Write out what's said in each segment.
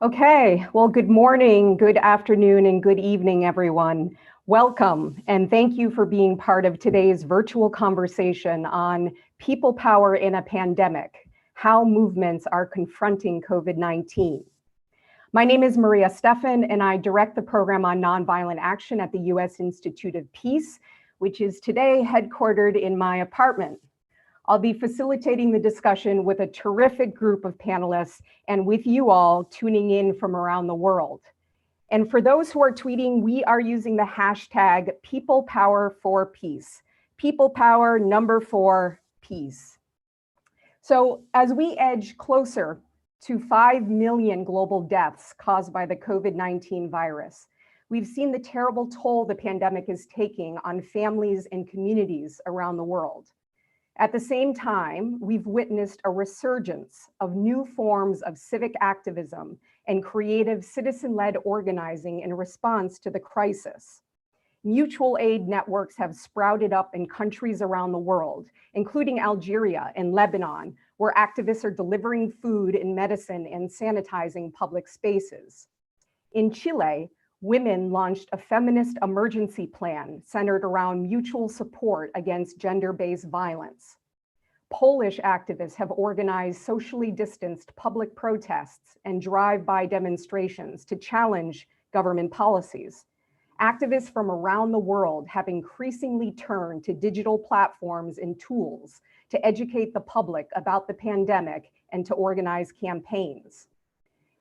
Okay, well, good morning, good afternoon, and good evening, everyone. Welcome, and thank you for being part of today's virtual conversation on people power in a pandemic, how movements are confronting COVID-19. My name is Maria Stephan, and I direct the program on nonviolent action at the U.S. Institute of Peace, which is today headquartered in my apartment. I'll be facilitating the discussion with a terrific group of panelists and with you all tuning in from around the world. And for those who are tweeting, we are using the hashtag #PeoplePower4Peace. People Power #4 Peace. So as we edge closer to 5 million global deaths caused by the COVID-19 virus, we've seen the terrible toll the pandemic is taking on families and communities around the world. At the same time, we've witnessed a resurgence of new forms of civic activism and creative citizen-led organizing in response to the crisis. Mutual aid networks have sprouted up in countries around the world, including Algeria and Lebanon, where activists are delivering food and medicine and sanitizing public spaces. In Chile, women launched a feminist emergency plan centered around mutual support against gender-based violence. Polish activists have organized socially distanced public protests and drive-by demonstrations to challenge government policies. Activists from around the world have increasingly turned to digital platforms and tools to educate the public about the pandemic and to organize campaigns.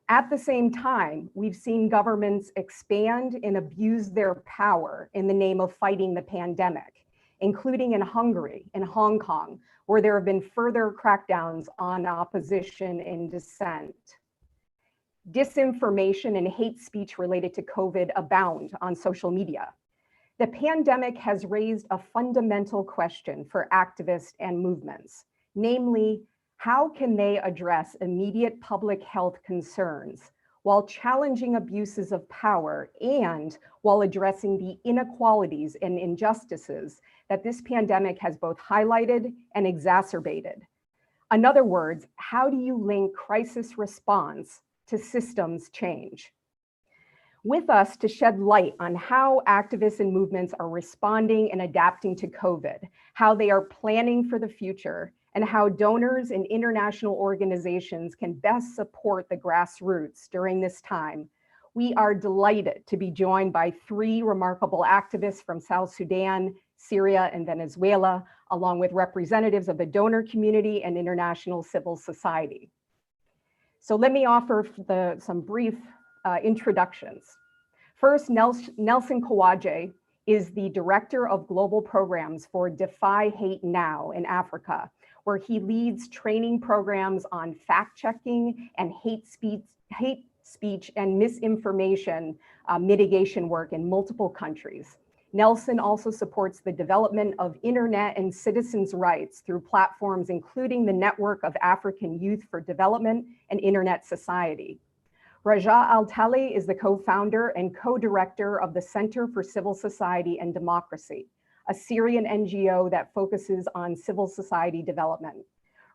At the same time, we've seen governments expand and abuse their power in the name of fighting the pandemic, including in Hungary and Hong Kong, where there have been further crackdowns on opposition and dissent. Disinformation and hate speech related to COVID abound on social media. The pandemic has raised a fundamental question for activists and movements, namely, how can they address immediate public health concerns while challenging abuses of power and while addressing the inequalities and injustices that this pandemic has both highlighted and exacerbated? In other words, how do you link crisis response to systems change? With us to shed light on how activists and movements are responding and adapting to COVID, how they are planning for the future, and how donors and international organizations can best support the grassroots during this time, we are delighted to be joined by 3 remarkable activists from South Sudan, Syria, and Venezuela, along with representatives of the donor community and international civil society. So let me offer some brief introductions. First, Nelson Kawaje is the Director of Global Programs for Defy Hate Now in Africa, where he leads training programs on fact-checking and hate speech and misinformation mitigation work in multiple countries. Nelson also supports the development of internet and citizens' rights through platforms including the Network of African Youth for Development and Internet Society. Raja Al-Tali is the co-founder and co-director of the Center for Civil Society and Democracy, a Syrian NGO that focuses on civil society development.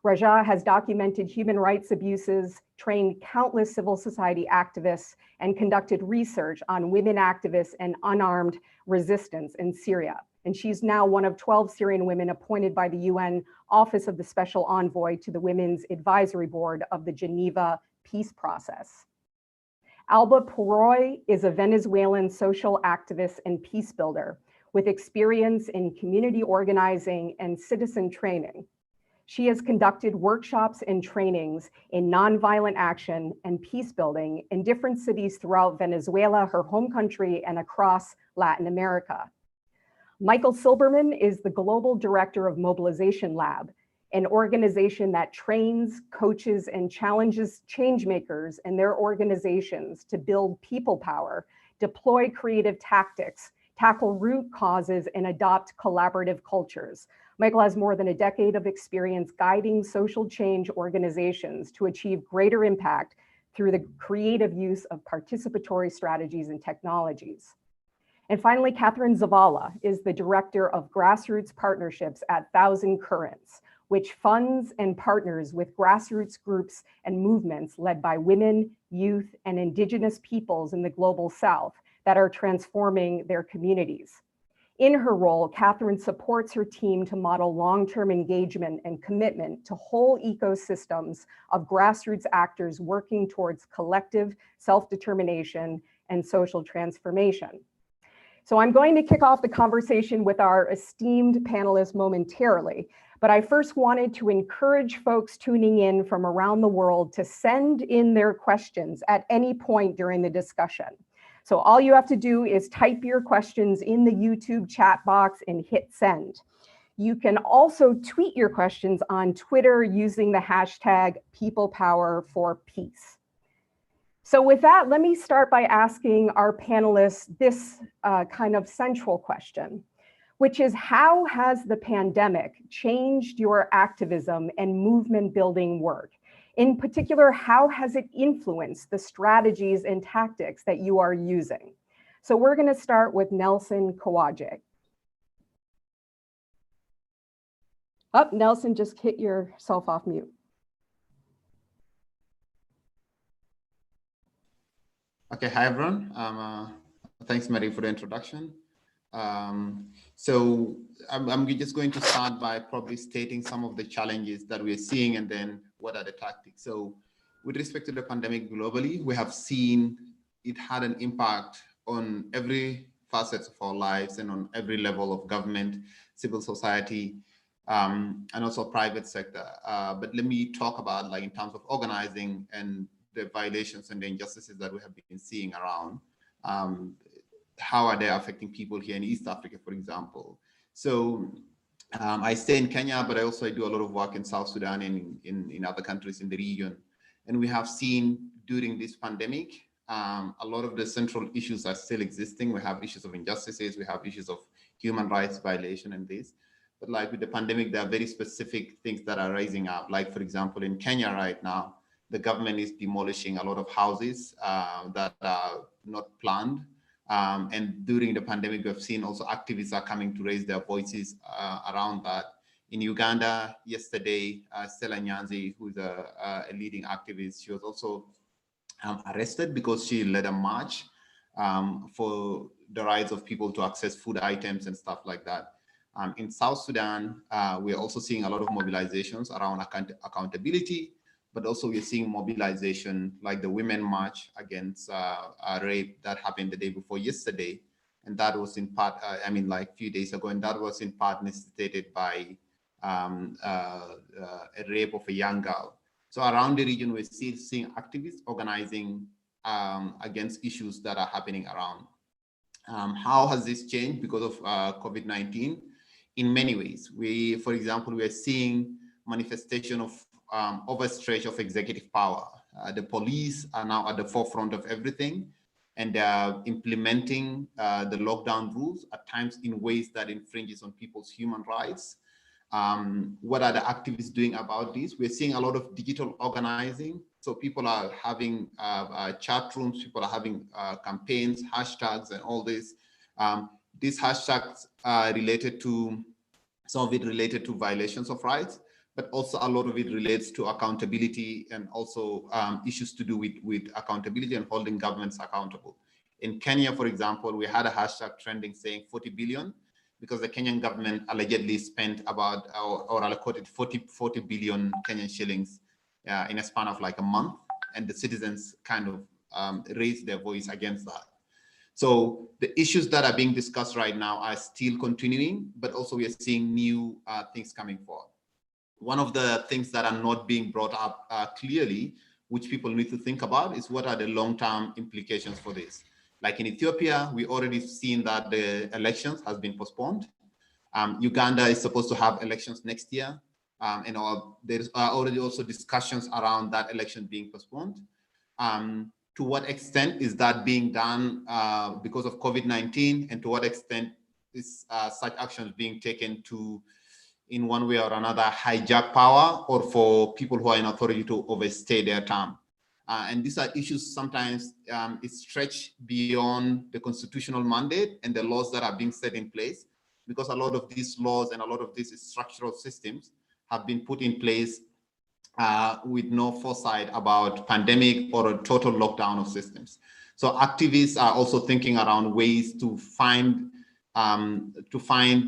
Raja has documented human rights abuses, trained countless civil society activists, and conducted research on women activists and unarmed resistance in Syria. And she's now one of 12 Syrian women appointed by the UN Office of the Special Envoy to the Women's Advisory Board of the Geneva Peace Process. Alba Poroy is a Venezuelan social activist and peace builder with experience in community organizing and citizen training. She has conducted workshops and trainings in nonviolent action and peace building in different cities throughout Venezuela, her home country, and across Latin America. Michael Silberman is the Global Director of Mobilization Lab, an organization that trains, coaches, and challenges changemakers and their organizations to build people power, deploy creative tactics, tackle root causes, and adopt collaborative cultures. Michael has more than a decade of experience guiding social change organizations to achieve greater impact through the creative use of participatory strategies and technologies. And finally, Katherine Zavala is the Director of Grassroots Partnerships at Thousand Currents, which funds and partners with grassroots groups and movements led by women, youth, and indigenous peoples in the global South that are transforming their communities. In her role, Katherine supports her team to model long-term engagement and commitment to whole ecosystems of grassroots actors working towards collective self-determination and social transformation. So I'm going to kick off the conversation with our esteemed panelists momentarily, but I first wanted to encourage folks tuning in from around the world to send in their questions at any point during the discussion. So all you have to do is type your questions in the YouTube chat box and hit send. You can also tweet your questions on Twitter using the hashtag #PeoplePowerForPeace. So with that, let me start by asking our panelists this kind of central question, which is, how has the pandemic changed your activism and movement building work? In particular, how has it influenced the strategies and tactics that you are using? So we're going to start with Nelson Kawajic. Oh, Nelson, just hit yourself off mute. Okay, hi everyone. Thanks, Mary, for the introduction. So I'm just going to start by probably stating some of the challenges that we're seeing and then what are the tactics. So with respect to the pandemic globally, we have seen it had an impact on every facet of our lives and on every level of government, civil society, and also private sector. But let me talk about, like, in terms of organizing and the violations and the injustices that we have been seeing around. How are they affecting people here in East Africa, for example? So I stay in Kenya, but I do a lot of work in South Sudan and in other countries in the region. And we have seen during this pandemic, a lot of the central issues are still existing. We have issues of injustices, we have issues of human rights violation and this. But like with the pandemic, there are very specific things that are rising up. Like, for example, in Kenya right now, the government is demolishing a lot of houses that are not planned. And during the pandemic, we've seen also activists are coming to raise their voices around that. In Uganda, yesterday, Stella Nyanzi, who's a leading activist, she was also arrested because she led a march for the rights of people to access food items and stuff like that. In South Sudan, we're also seeing a lot of mobilizations around accountability, but also we're seeing mobilization like the women march against a rape that happened the day before yesterday. And that was in part, like a few days ago, and that was in part necessitated by a rape of a young girl. So around the region, we're still seeing activists organizing against issues that are happening around. How has this changed because of COVID-19? In many ways. For example, we are seeing manifestation of overstretch of executive power. The police are now at the forefront of everything, and they are implementing the lockdown rules at times in ways that infringes on people's human rights. What are the activists doing about this? We're seeing a lot of digital organizing. So people are having chat rooms, people are having campaigns, hashtags, and all this. These hashtags are related to, some of it related to violations of rights, but also a lot of it relates to accountability and also issues to do with accountability and holding governments accountable. In Kenya, for example, we had a hashtag trending saying 40 billion because the Kenyan government allegedly spent about or allocated 40 billion Kenyan shillings in a span of like a month, and the citizens kind of raised their voice against that. So the issues that are being discussed right now are still continuing, but also we are seeing new things coming forward. One of the things that are not being brought up clearly, which people need to think about, is what are the long-term implications for this? Like in Ethiopia, we already seen that the elections has been postponed. Uganda is supposed to have elections next year. And there's already also discussions around that election being postponed. To what extent is that being done because of COVID-19, and to what extent is such actions being taken to, in one way or another, hijack power, or for people who are in authority to overstay their term? And these are issues sometimes it stretch beyond the constitutional mandate and the laws that are being set in place, because a lot of these laws and a lot of these structural systems have been put in place with no foresight about pandemic or a total lockdown of systems. So activists are also thinking around ways to find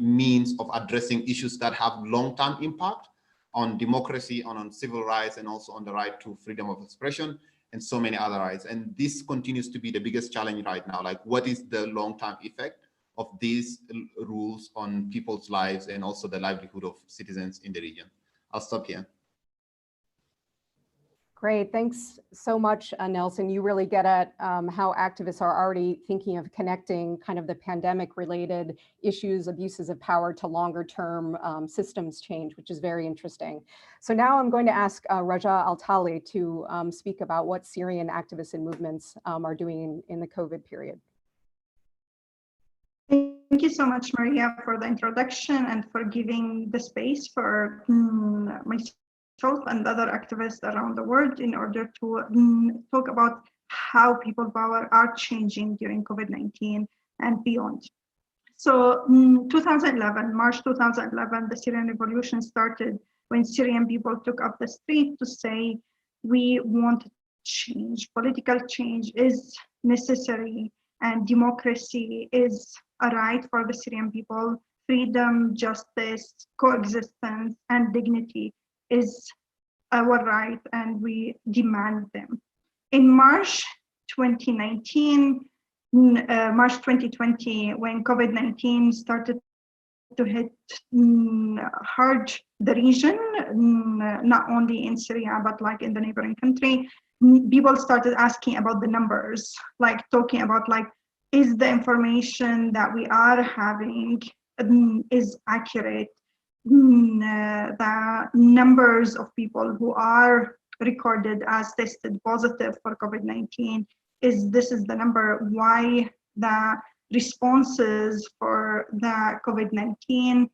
means of addressing issues that have long-term impact on democracy, on civil rights, and also on the right to freedom of expression, and so many other rights. And this continues to be the biggest challenge right now. Like, what is the long-term effect of these rules on people's lives and also the livelihood of citizens in the region? I'll stop here. Great, thanks so much, Nelson. You really get at how activists are already thinking of connecting kind of the pandemic-related issues, abuses of power to longer-term systems change, which is very interesting. So now I'm going to ask Raja Altali to speak about what Syrian activists and movements are doing in the COVID period. Thank you so much, Maria, for the introduction and for giving the space for myself and other activists around the world in order to talk about how people power are changing during COVID-19 and beyond. So 2011, March 2011, the Syrian Revolution started when Syrian people took up the street to say, we want change, political change is necessary, and democracy is a right for the Syrian people. Freedom, justice, coexistence, and dignity is our right, and we demand them. In March 2019, March 2020, when COVID-19 started to hit hard the region, not only in Syria, but like in the neighboring country, people started asking about the numbers, like talking about like, is the information that we are having is accurate? The numbers of people who are recorded as tested positive for COVID-19, this is the number. Why the responses for the COVID-19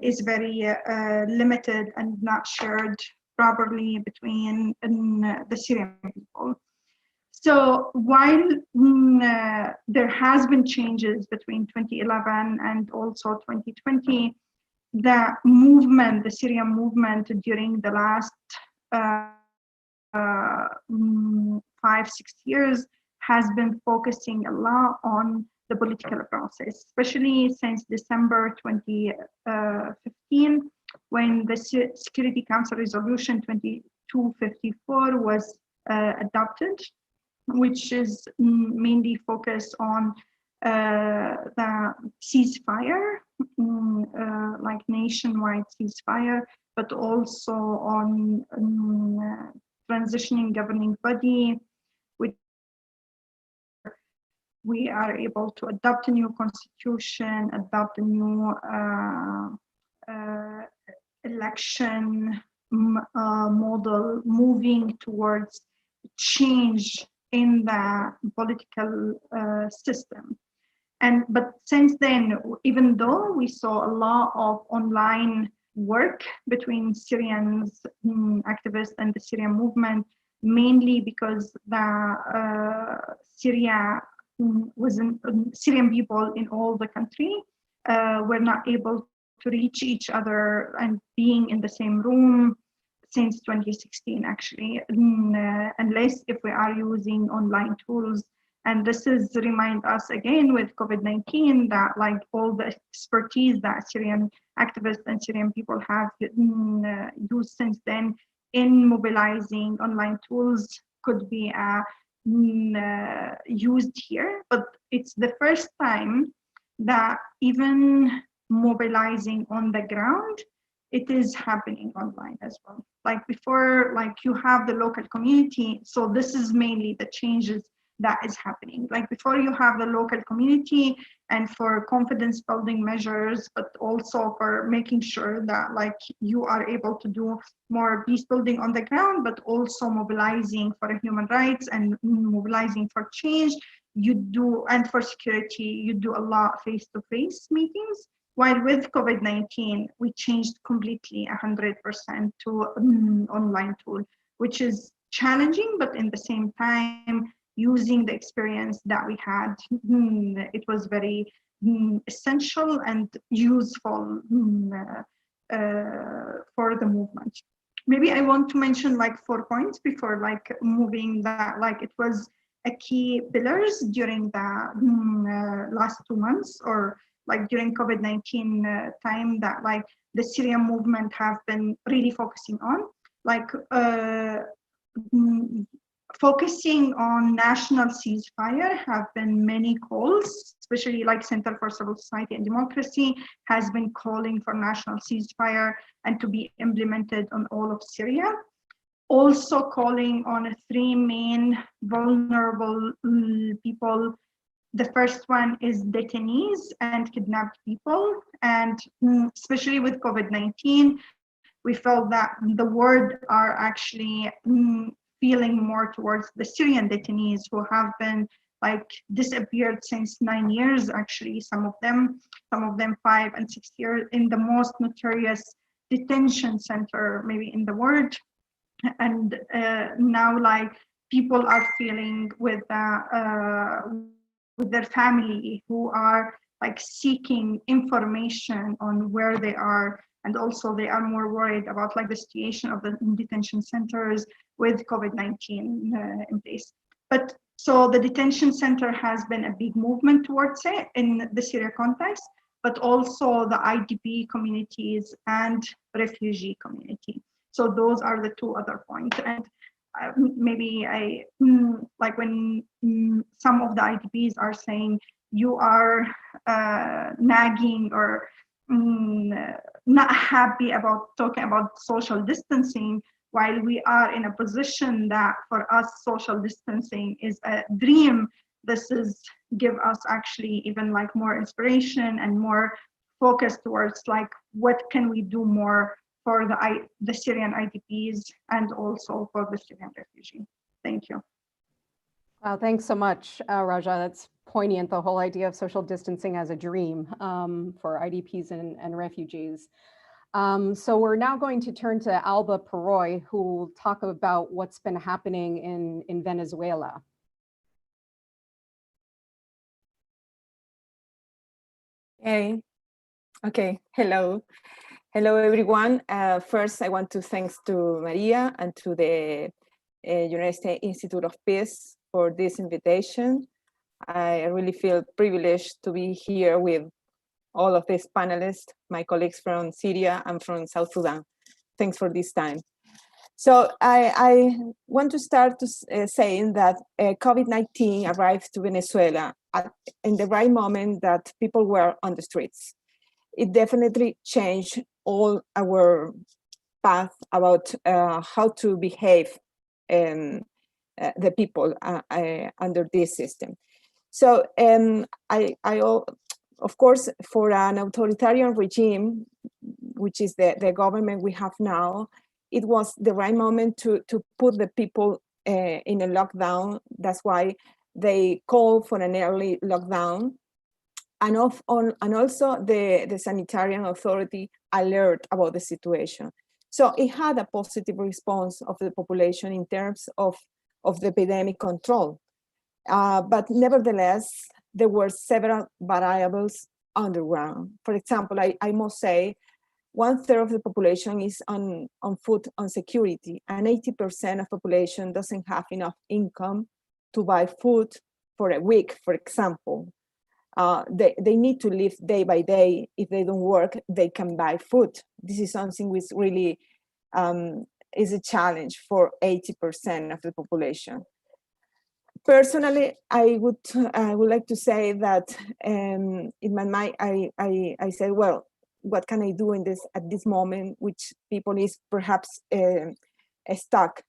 is very limited and not shared properly between the Syrian people. So while there has been changes between 2011 and also 2020, the movement, the Syrian movement during the last 5-6 years has been focusing a lot on the political process, especially since December 2015, when the Security Council Resolution 2254 was adopted, which is mainly focused on the ceasefire, like nationwide ceasefire, but also on transitioning governing body, which we are able to adopt a new constitution, adopt a new election model, moving towards change in the political system. But since then, even though we saw a lot of online work between Syrians activists and the Syrian movement, mainly because the Syrian people in all the country were not able to reach each other and being in the same room since 2016, actually, unless if we are using online tools. And this is remind us again with COVID-19 that like all the expertise that Syrian activists and Syrian people have used since then in mobilizing online tools could be used here. But it's the first time that even mobilizing on the ground, it is happening online as well. Like before, like you have the local community. So this is mainly the changes that is happening. Like before you have the local community and for confidence building measures, but also for making sure that like you are able to do more peace building on the ground, but also mobilizing for human rights and mobilizing for change, you do, and for security, you do a lot face-to-face meetings. While with COVID-19, we changed completely 100% to online tool, which is challenging, but in the same time, using the experience that we had, it was very essential and useful for the movement. Maybe I want to mention like 4 points before like moving that, like it was a key pillars during the last 2 months, or like during COVID-19 time, that like the Syrian movement have been really focusing on, like focusing on national ceasefire. Have been many calls, especially like Center for Civil Society and Democracy has been calling for national ceasefire and to be implemented on all of Syria. Also calling on 3 main vulnerable people. The first one is detainees and kidnapped people. And especially with COVID-19, we felt that the world are actually feeling more towards the Syrian detainees who have been like disappeared since 9 years, actually, some of them 5 and 6 years, in the most notorious detention center maybe in the world. And now like people are feeling with their family who are like seeking information on where they are, and also they are more worried about like the situation of the detention centers with COVID-19 in place. But so the detention center has been a big movement towards it in the Syria context, but also the IDP communities and refugee community. So those are the 2 other points. And maybe I like when some of the IDPs are saying you are nagging or not happy about talking about social distancing, while we are in a position that for us social distancing is a dream. This is give us actually even like more inspiration and more focus towards like what can we do more for the Syrian IDPs and also for the Syrian refugee. Thank you. Wow, thanks so much, Raja. That's poignant, the whole idea of social distancing as a dream for IDPs and refugees. So we're now going to turn to Alba Peroy, who will talk about what's been happening in Venezuela. Hey, okay, hello. Hello, everyone. First, I want to thank to Maria and to the United States Institute of Peace for this invitation. I really feel privileged to be here with all of these panelists, my colleagues from Syria and from South Sudan. Thanks for this time. So I want to start to saying that COVID-19 arrived to Venezuela in the right moment that people were on the streets. It definitely changed all our path about how to behave the people under this system. So of course, for an authoritarian regime, which is the government we have now, it was the right moment to put the people in a lockdown. That's why they called for an early lockdown. And also the sanitarian authority alert about the situation. So it had a positive response of the population in terms of the epidemic control. But nevertheless, there were several variables underground. For example, I must say, 1/3 of the population is on food insecurity, and 80% of population doesn't have enough income to buy food for a week, for example. They need to live day by day. If they don't work, they can buy food. This is something which really is a challenge for 80% of the population. Personally, I would like to say that in my mind, I say, well, what can I do at this moment, which people is perhaps stuck.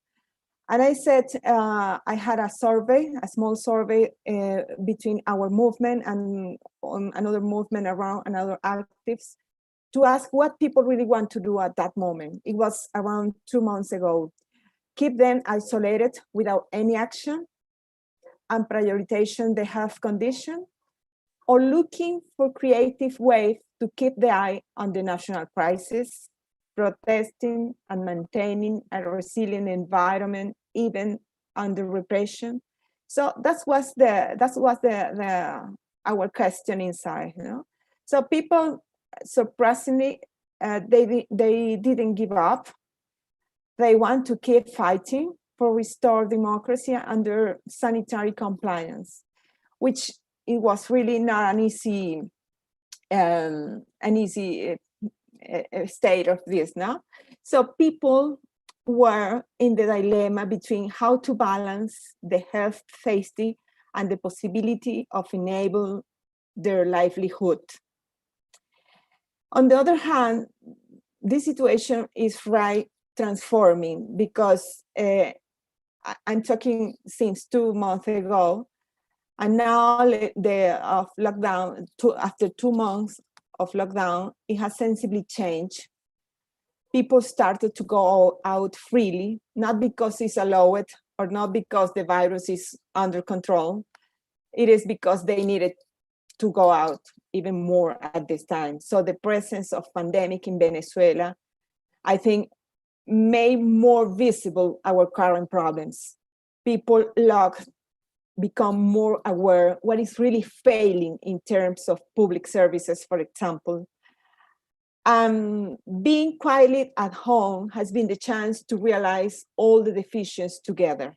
And I said, I had a small survey between our movement and another movement around another actives to ask what people really want to do at that moment. It was around 2 months ago. Keep them isolated without any action and prioritization the health condition, or looking for creative ways to keep the eye on the national crisis, protesting and maintaining a resilient environment even under repression. So that was our question inside. So people surprisingly they didn't give up. They want to keep fighting for restore democracy under sanitary compliance, which it was really not an easy state of this, no? So people were in the dilemma between how to balance the health safety and the possibility of enable their livelihood. On the other hand, this situation is transforming because I'm talking since 2 months ago, and now lockdown, after 2 months of lockdown, it has sensibly changed. People started to go out freely, not because it's allowed or not because the virus is under control. It is because they needed to go out even more at this time. So the presence of pandemic in Venezuela, I think, made more visible our current problems. People become more aware what is really failing in terms of public services, for example. Being quietly at home has been the chance to realize all the deficiencies together.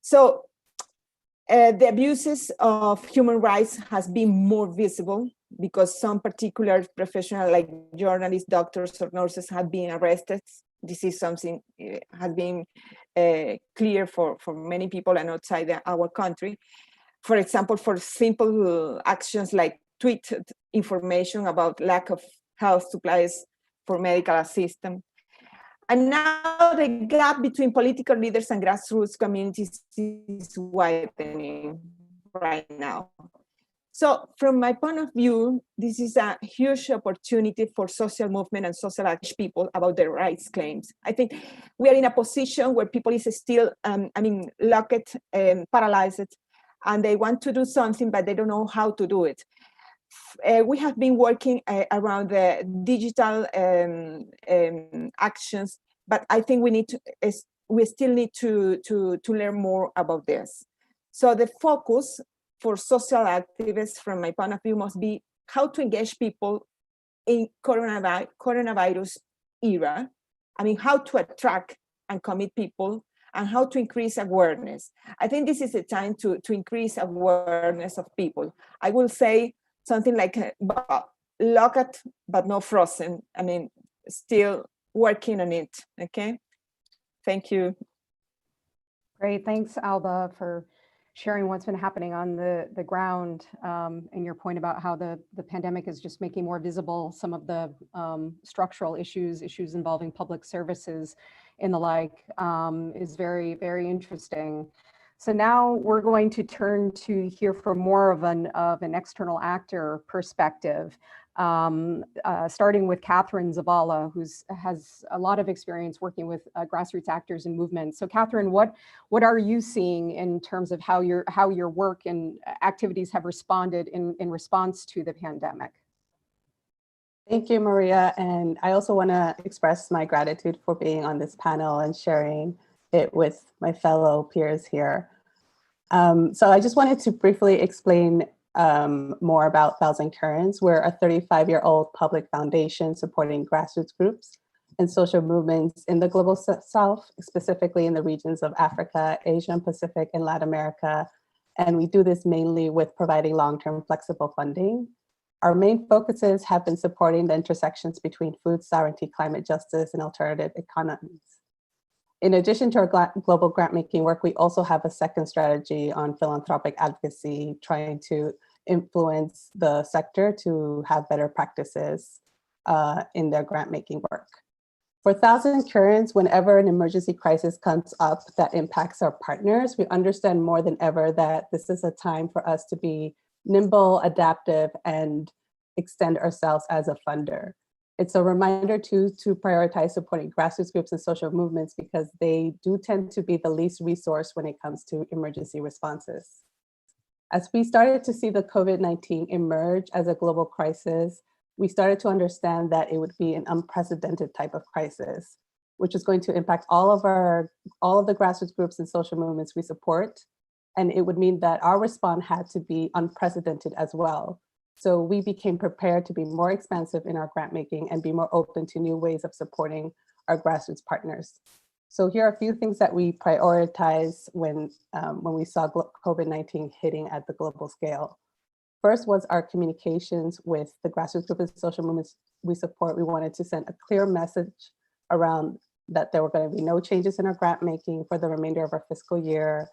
So the abuses of human rights has been more visible because some particular professionals like journalists, doctors, or nurses have been arrested. This is something has been clear for many people and outside our country. For example, for simple actions like tweeted information about lack of health supplies for medical assistance. And now the gap between political leaders and grassroots communities is widening right now. So from my point of view, this is a huge opportunity for social movement and social action people about their rights claims. I think we are in a position where people is still, locked and paralyzed, and they want to do something, but they don't know how to do it. We have been working around the digital actions, but I think we still need to learn more about this. So the focus for social activists, from my point of view, must be how to engage people in coronavirus era. I mean, how to attract and commit people, and how to increase awareness. I think this is the time to increase awareness of people. I will say something like locked but not frozen. I mean, still working on it. Okay, thank you. Great, thanks, Alba, for sharing what's been happening on the ground, and your point about how the pandemic is just making more visible some of the structural issues involving public services and the like, is very, very interesting. So now we're going to turn to hear from more of an external actor perspective, starting with Katherine Zavala, who has a lot of experience working with grassroots actors and movements. So Katherine, what are you seeing in terms of how your work and activities have responded in response to the pandemic? Thank you, Maria. And I also want to express my gratitude for being on this panel and sharing it with my fellow peers here. So I just wanted to briefly explain more about Thousand Currents. We're a 35-year-old public foundation supporting grassroots groups and social movements in the global south, specifically in the regions of Africa, Asia and Pacific, and Latin America. And we do this mainly with providing long-term flexible funding. Our main focuses have been supporting the intersections between food sovereignty, climate justice, and alternative economies. In addition to our global grant-making work, we also have a second strategy on philanthropic advocacy, trying to influence the sector to have better practices in their grant-making work. For Thousand Currents, whenever an emergency crisis comes up that impacts our partners, we understand more than ever that this is a time for us to be nimble, adaptive, and extend ourselves as a funder. It's a reminder to prioritize supporting grassroots groups and social movements because they do tend to be the least resourced when it comes to emergency responses. As we started to see the COVID-19 emerge as a global crisis, we started to understand that it would be an unprecedented type of crisis, which is going to impact all of the grassroots groups and social movements we support. And it would mean that our response had to be unprecedented as well. So we became prepared to be more expansive in our grant making and be more open to new ways of supporting our grassroots partners. So here are a few things that we prioritized when we saw COVID-19 hitting at the global scale. First was our communications with the grassroots group and social movements we support. We wanted to send a clear message around that there were going to be no changes in our grant making for the remainder of our fiscal year.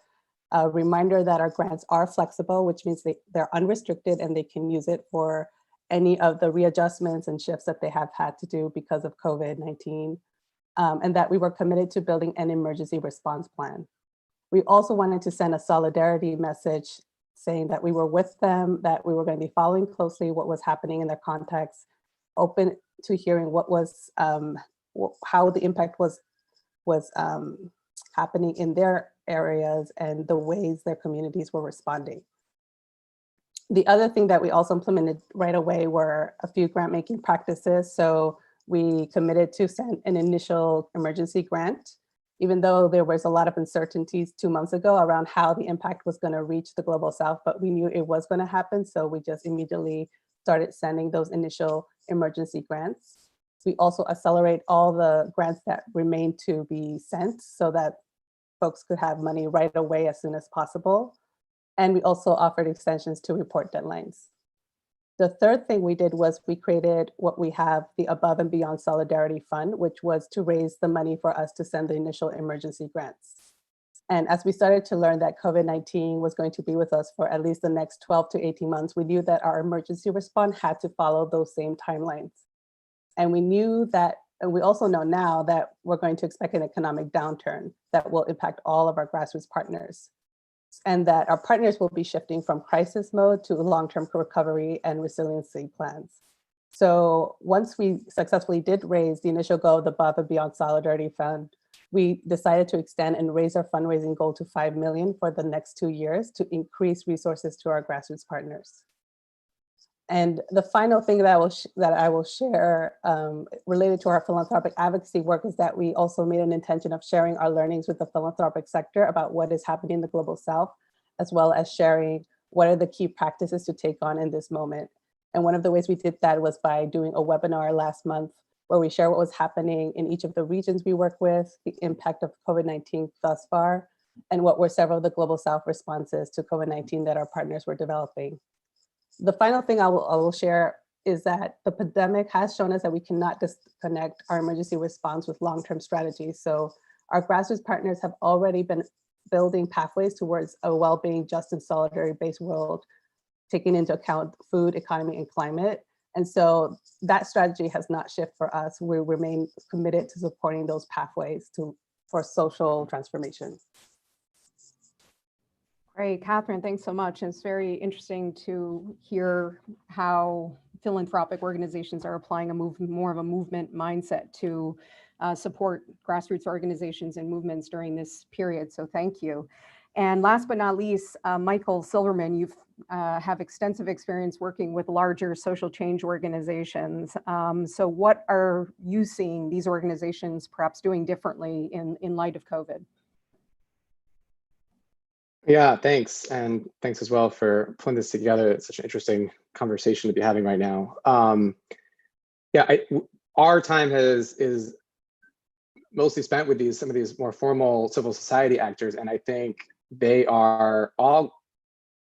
A reminder that our grants are flexible, which means they're unrestricted and they can use it for any of the readjustments and shifts that they have had to do because of COVID-19, and that we were committed to building an emergency response plan. We also wanted to send a solidarity message saying that we were with them, that we were going to be following closely what was happening in their context, open to hearing what was, how the impact was happening in their areas and the ways their communities were responding. The other thing that we also implemented right away were a few grant making practices. So we committed to send an initial emergency grant, even though there was a lot of uncertainties 2 months ago around how the impact was going to reach the global south, but we knew it was going to happen. So we just immediately started sending those initial emergency grants. We also accelerate all the grants that remain to be sent so that folks could have money right away as soon as possible. And we also offered extensions to report deadlines. The third thing we did was we created what we have, the Above and Beyond Solidarity Fund, which was to raise the money for us to send the initial emergency grants. And as we started to learn that COVID-19 was going to be with us for at least the next 12 to 18 months, we knew that our emergency response had to follow those same timelines. And we knew that, and we also know now that we're going to expect an economic downturn that will impact all of our grassroots partners, and that our partners will be shifting from crisis mode to long-term recovery and resiliency plans. So once we successfully did raise the initial goal of the Above and Beyond Solidarity Fund, we decided to extend and raise our fundraising goal to 5 million for the next 2 years to increase resources to our grassroots partners. And the final thing that I will share related to our philanthropic advocacy work is that we also made an intention of sharing our learnings with the philanthropic sector about what is happening in the global south, as well as sharing what are the key practices to take on in this moment. And one of the ways we did that was by doing a webinar last month where we share what was happening in each of the regions we work with, the impact of COVID-19 thus far, and what were several of the global south responses to COVID-19 that our partners were developing. The final thing I will share is that the pandemic has shown us that we cannot disconnect our emergency response with long-term strategies. So our grassroots partners have already been building pathways towards a well-being, just and solidarity-based world, taking into account food, economy, and climate. And so that strategy has not shifted for us. We remain committed to supporting those pathways for social transformation. Great, Katherine, thanks so much. It's very interesting to hear how philanthropic organizations are applying more of a movement mindset to support grassroots organizations and movements during this period. So thank you. And last but not least, Michael Silverman, you have extensive experience working with larger social change organizations. So what are you seeing these organizations perhaps doing differently in light of COVID? Yeah, thanks. And thanks as well for putting this together. It's such an interesting conversation to be having right now. Our time is mostly spent with some of these more formal civil society actors. And I think they are all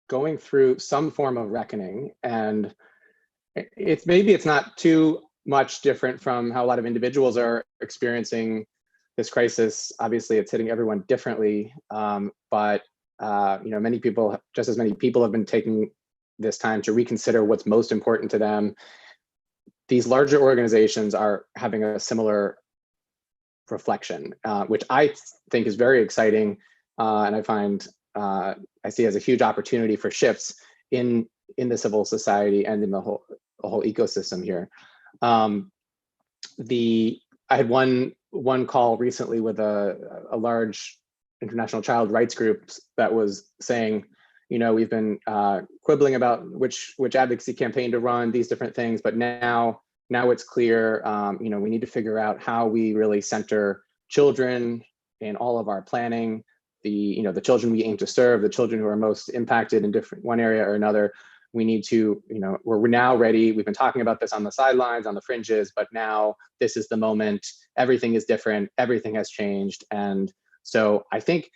going through some form of reckoning. And maybe it's not too much different from how a lot of individuals are experiencing this crisis. Obviously, it's hitting everyone differently, but many people, just as many people have been taking this time to reconsider what's most important to them. These larger organizations are having a similar reflection, which I think is very exciting. And I find, I see as a huge opportunity for shifts in the civil society and in the whole ecosystem here. I had one call recently with a large international child rights group that was saying, we've been quibbling about which advocacy campaign to run, these different things, but now it's clear, we need to figure out how we really center children in all of our planning, the children we aim to serve, the children who are most impacted in one area or another. we need to, we're now ready. We've been talking about this on the sidelines, on the fringes, but now this is the moment. Everything is different. Everything has changed. And so I think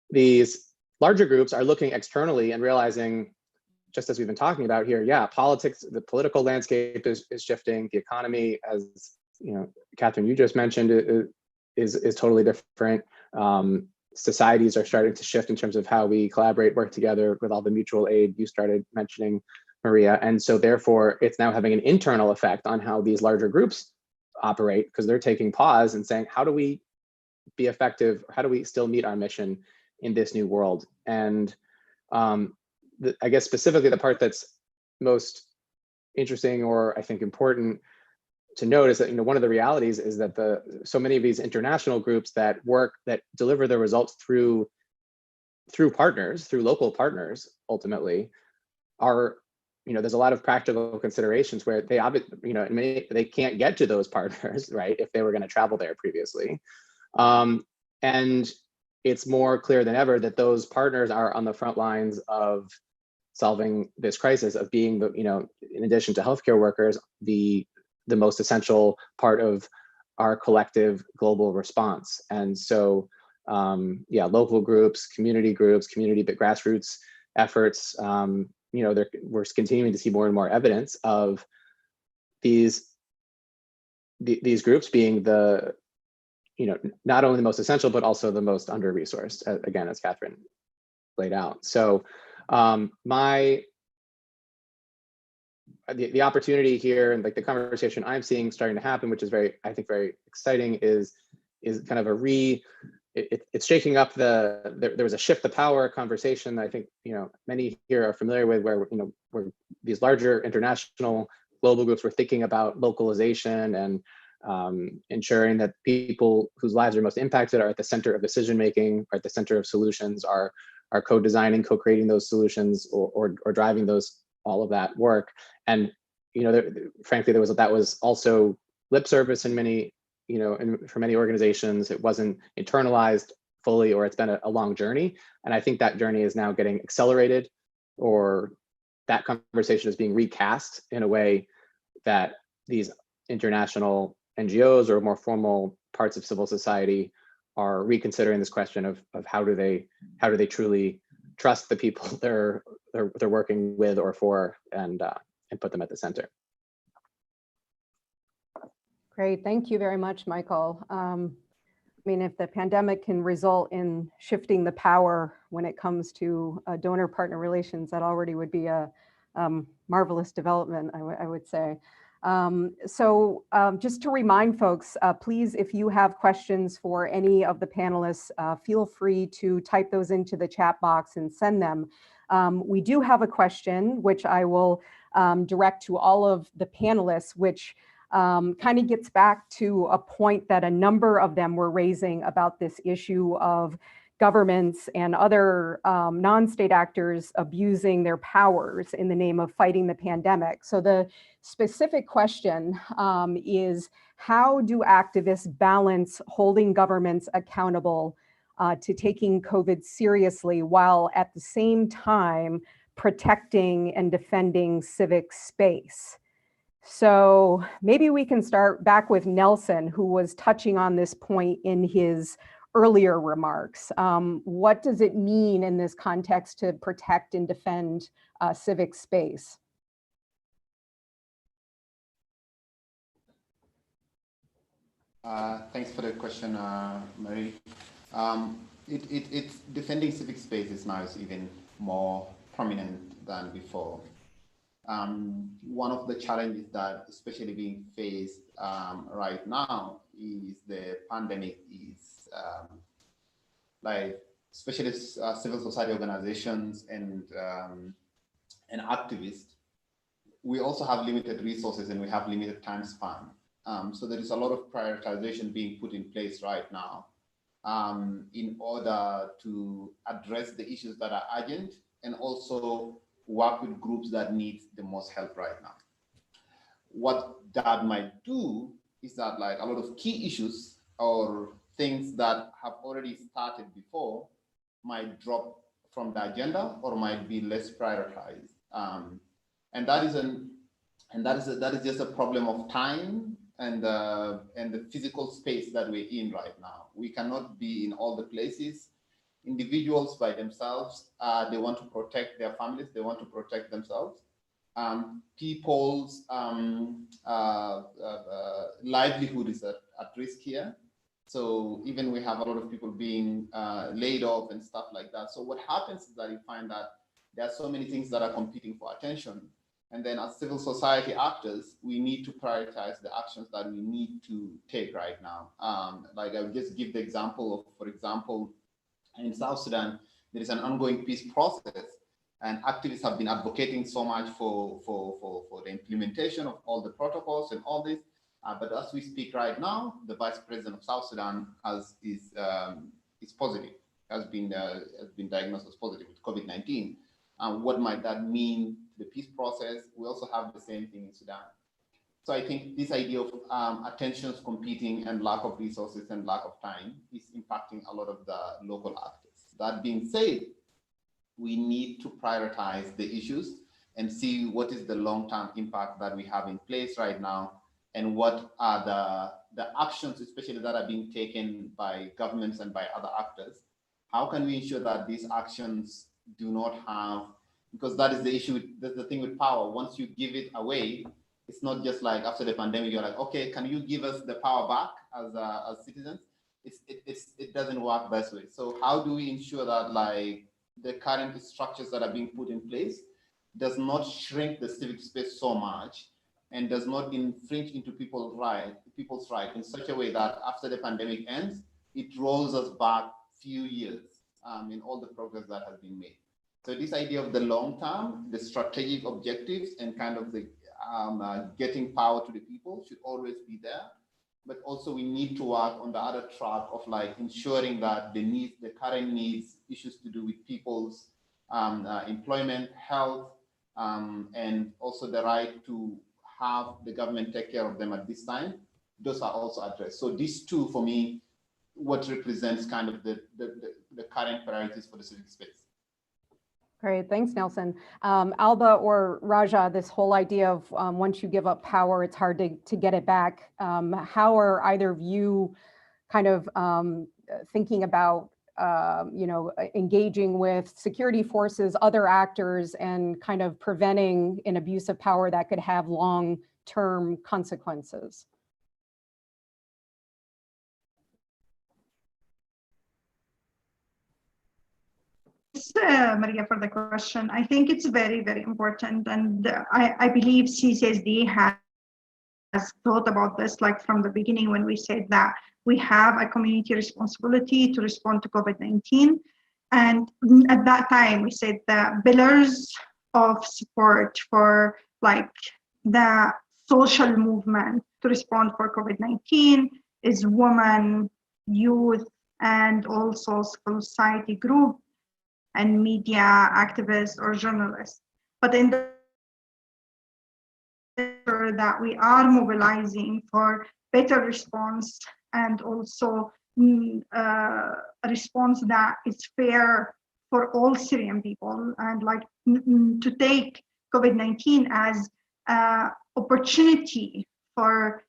these larger groups are looking externally and realizing, just as we've been talking about here, yeah, politics, the political landscape is shifting. The economy, as Katherine, you just mentioned, is totally different. Societies are starting to shift in terms of how we collaborate, work together with all the mutual aid you started mentioning, Maria. And so therefore, it's now having an internal effect on how these larger groups operate, because they're taking pause and saying, how do we be effective? How do we still meet our mission in this new world? And I guess specifically the part that's most interesting, or I think important to note, is that one of the realities is that so many of these international groups that deliver their results through partners, through local partners, ultimately, are there's a lot of practical considerations where they can't get to those partners, right, if they were going to travel there previously, and it's more clear than ever that those partners are on the front lines of solving this crisis, of being in addition to healthcare workers, the most essential part of our collective global response. And so, local groups, community but grassroots efforts, we're continuing to see more and more evidence of these groups being not only the most essential, but also the most under-resourced, again, as Katherine laid out. So the opportunity here, and like the conversation I'm seeing starting to happen, which is I think very exciting, is kind of it's shaking up there was a shift the power conversation that I think many here are familiar with, where these larger international global groups were thinking about localization and ensuring that people whose lives are most impacted are at the center of decision making, are at the center of solutions, are co-designing, co-creating those solutions, or driving all of that work. And frankly, that was also lip service in many, for many organizations. It wasn't internalized fully, or it's been a long journey. And I think that journey is now getting accelerated, or that conversation is being recast in a way that these international NGOs or more formal parts of civil society are reconsidering this question of how do they truly trust the people they're working with or for, and put them at the center. Great, thank you very much, Michael. I mean, if the pandemic can result in shifting the power when it comes to donor-partner relations, that already would be a marvelous development, I would say. So just to remind folks, please, if you have questions for any of the panelists, feel free to type those into the chat box and send them. We do have a question, which I will direct to all of the panelists, which kind of gets back to a point that a number of them were raising about this issue of governments and other non-state actors abusing their powers in the name of fighting the pandemic. So the specific question is, how do activists balance holding governments accountable to taking COVID seriously, while at the same time protecting and defending civic space? So maybe we can start back with Nelson, who was touching on this point in his earlier remarks. What does it mean in this context to protect and defend civic space? Thanks for the question, Marie. It's defending civic spaces now is even more prominent than before. One of the challenges that especially being faced right now is the pandemic is especially civil society organizations and activists. We also have limited resources and we have limited time span. So there is a lot of prioritization being put in place right now in order to address the issues that are urgent and also work with groups that need the most help right now. What that might do is that a lot of key issues or things that have already started before might drop from the agenda or might be less prioritized. And that is just a problem of time and the physical space that we're in right now. We cannot be in all the places. Individuals by themselves, they want to protect their families, they want to protect themselves. People's livelihood is at risk here. So even we have a lot of people being laid off and stuff like that. So what happens is that you find that there are so many things that are competing for attention. And then as civil society actors, we need to prioritize the actions that we need to take right now. Like I'll just give the example of, for example, in South Sudan, there is an ongoing peace process, and activists have been advocating so much for the implementation of all the protocols and all this. But as we speak right now, the Vice President of South Sudan is positive, has been diagnosed as positive with COVID-19. What might that mean to the peace process? We also have the same thing in Sudan. So I think this idea of attentions competing and lack of resources and lack of time is impacting a lot of the local actors. That being said, we need to prioritize the issues and see what is the long-term impact that we have in place right now, and what are the actions, especially that are being taken by governments and by other actors. How can we ensure that these actions do not have, because that is the issue, that's the thing with power. Once you give it away, it's not just like after the pandemic, you're like, okay, can you give us the power back as citizens? It doesn't work that way. So how do we ensure that like the current structures that are being put in place does not shrink the civic space so much and does not infringe into people's right in such a way that after the pandemic ends, it rolls us back few years in all the progress that has been made. So this idea of the long term, the strategic objectives, and kind of the getting power to the people should always be there. But also we need to work on the other track of like ensuring that the needs, the current needs, issues to do with people's employment, health, and also the right to have the government take care of them at this time, those are also addressed. So these two, for me, what represents kind of the current priorities for the civic space. Great, thanks, Nelson. Alba or Raja, this whole idea of once you give up power, it's hard to get it back. How are either of you kind of thinking about engaging with security forces, other actors, and kind of preventing an abuse of power that could have long-term consequences? Maria, for the question. I think it's very, very important. And I believe CCSD has thought about this like from the beginning when we said that we have a community responsibility to respond to COVID-19. And at that time, we said the pillars of support for like the social movement to respond for COVID-19 is women, youth, and also civil society group, and media activists or journalists. But in the that we are mobilizing for better response and also a response that is fair for all Syrian people, and like to take COVID-19 as an opportunity for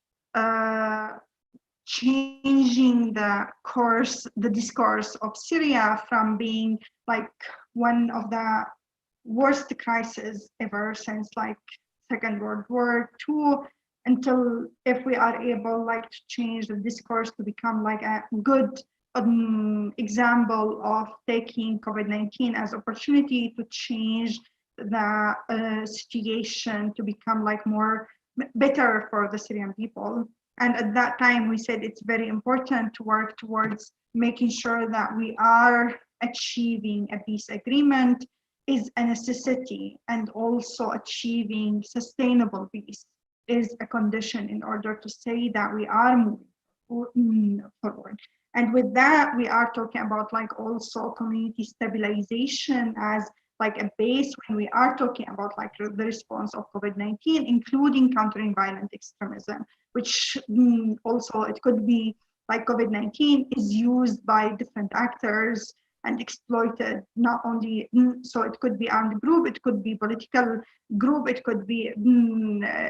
changing the discourse of Syria from being like one of the worst crises ever since like Second World War II, until if we are able like to change the discourse to become like a good example of taking COVID-19 as opportunity to change the situation to become like better for the Syrian people. And at that time, we said it's very important to work towards making sure that we are achieving a peace agreement is a necessity, and also achieving sustainable peace is a condition in order to say that we are moving forward. And with that, we are talking about like also community stabilization as like a base when we are talking about like the response of COVID-19, including countering violent extremism, which also it could be like COVID-19 is used by different actors and exploited, not only, so it could be armed group, it could be political group, it could be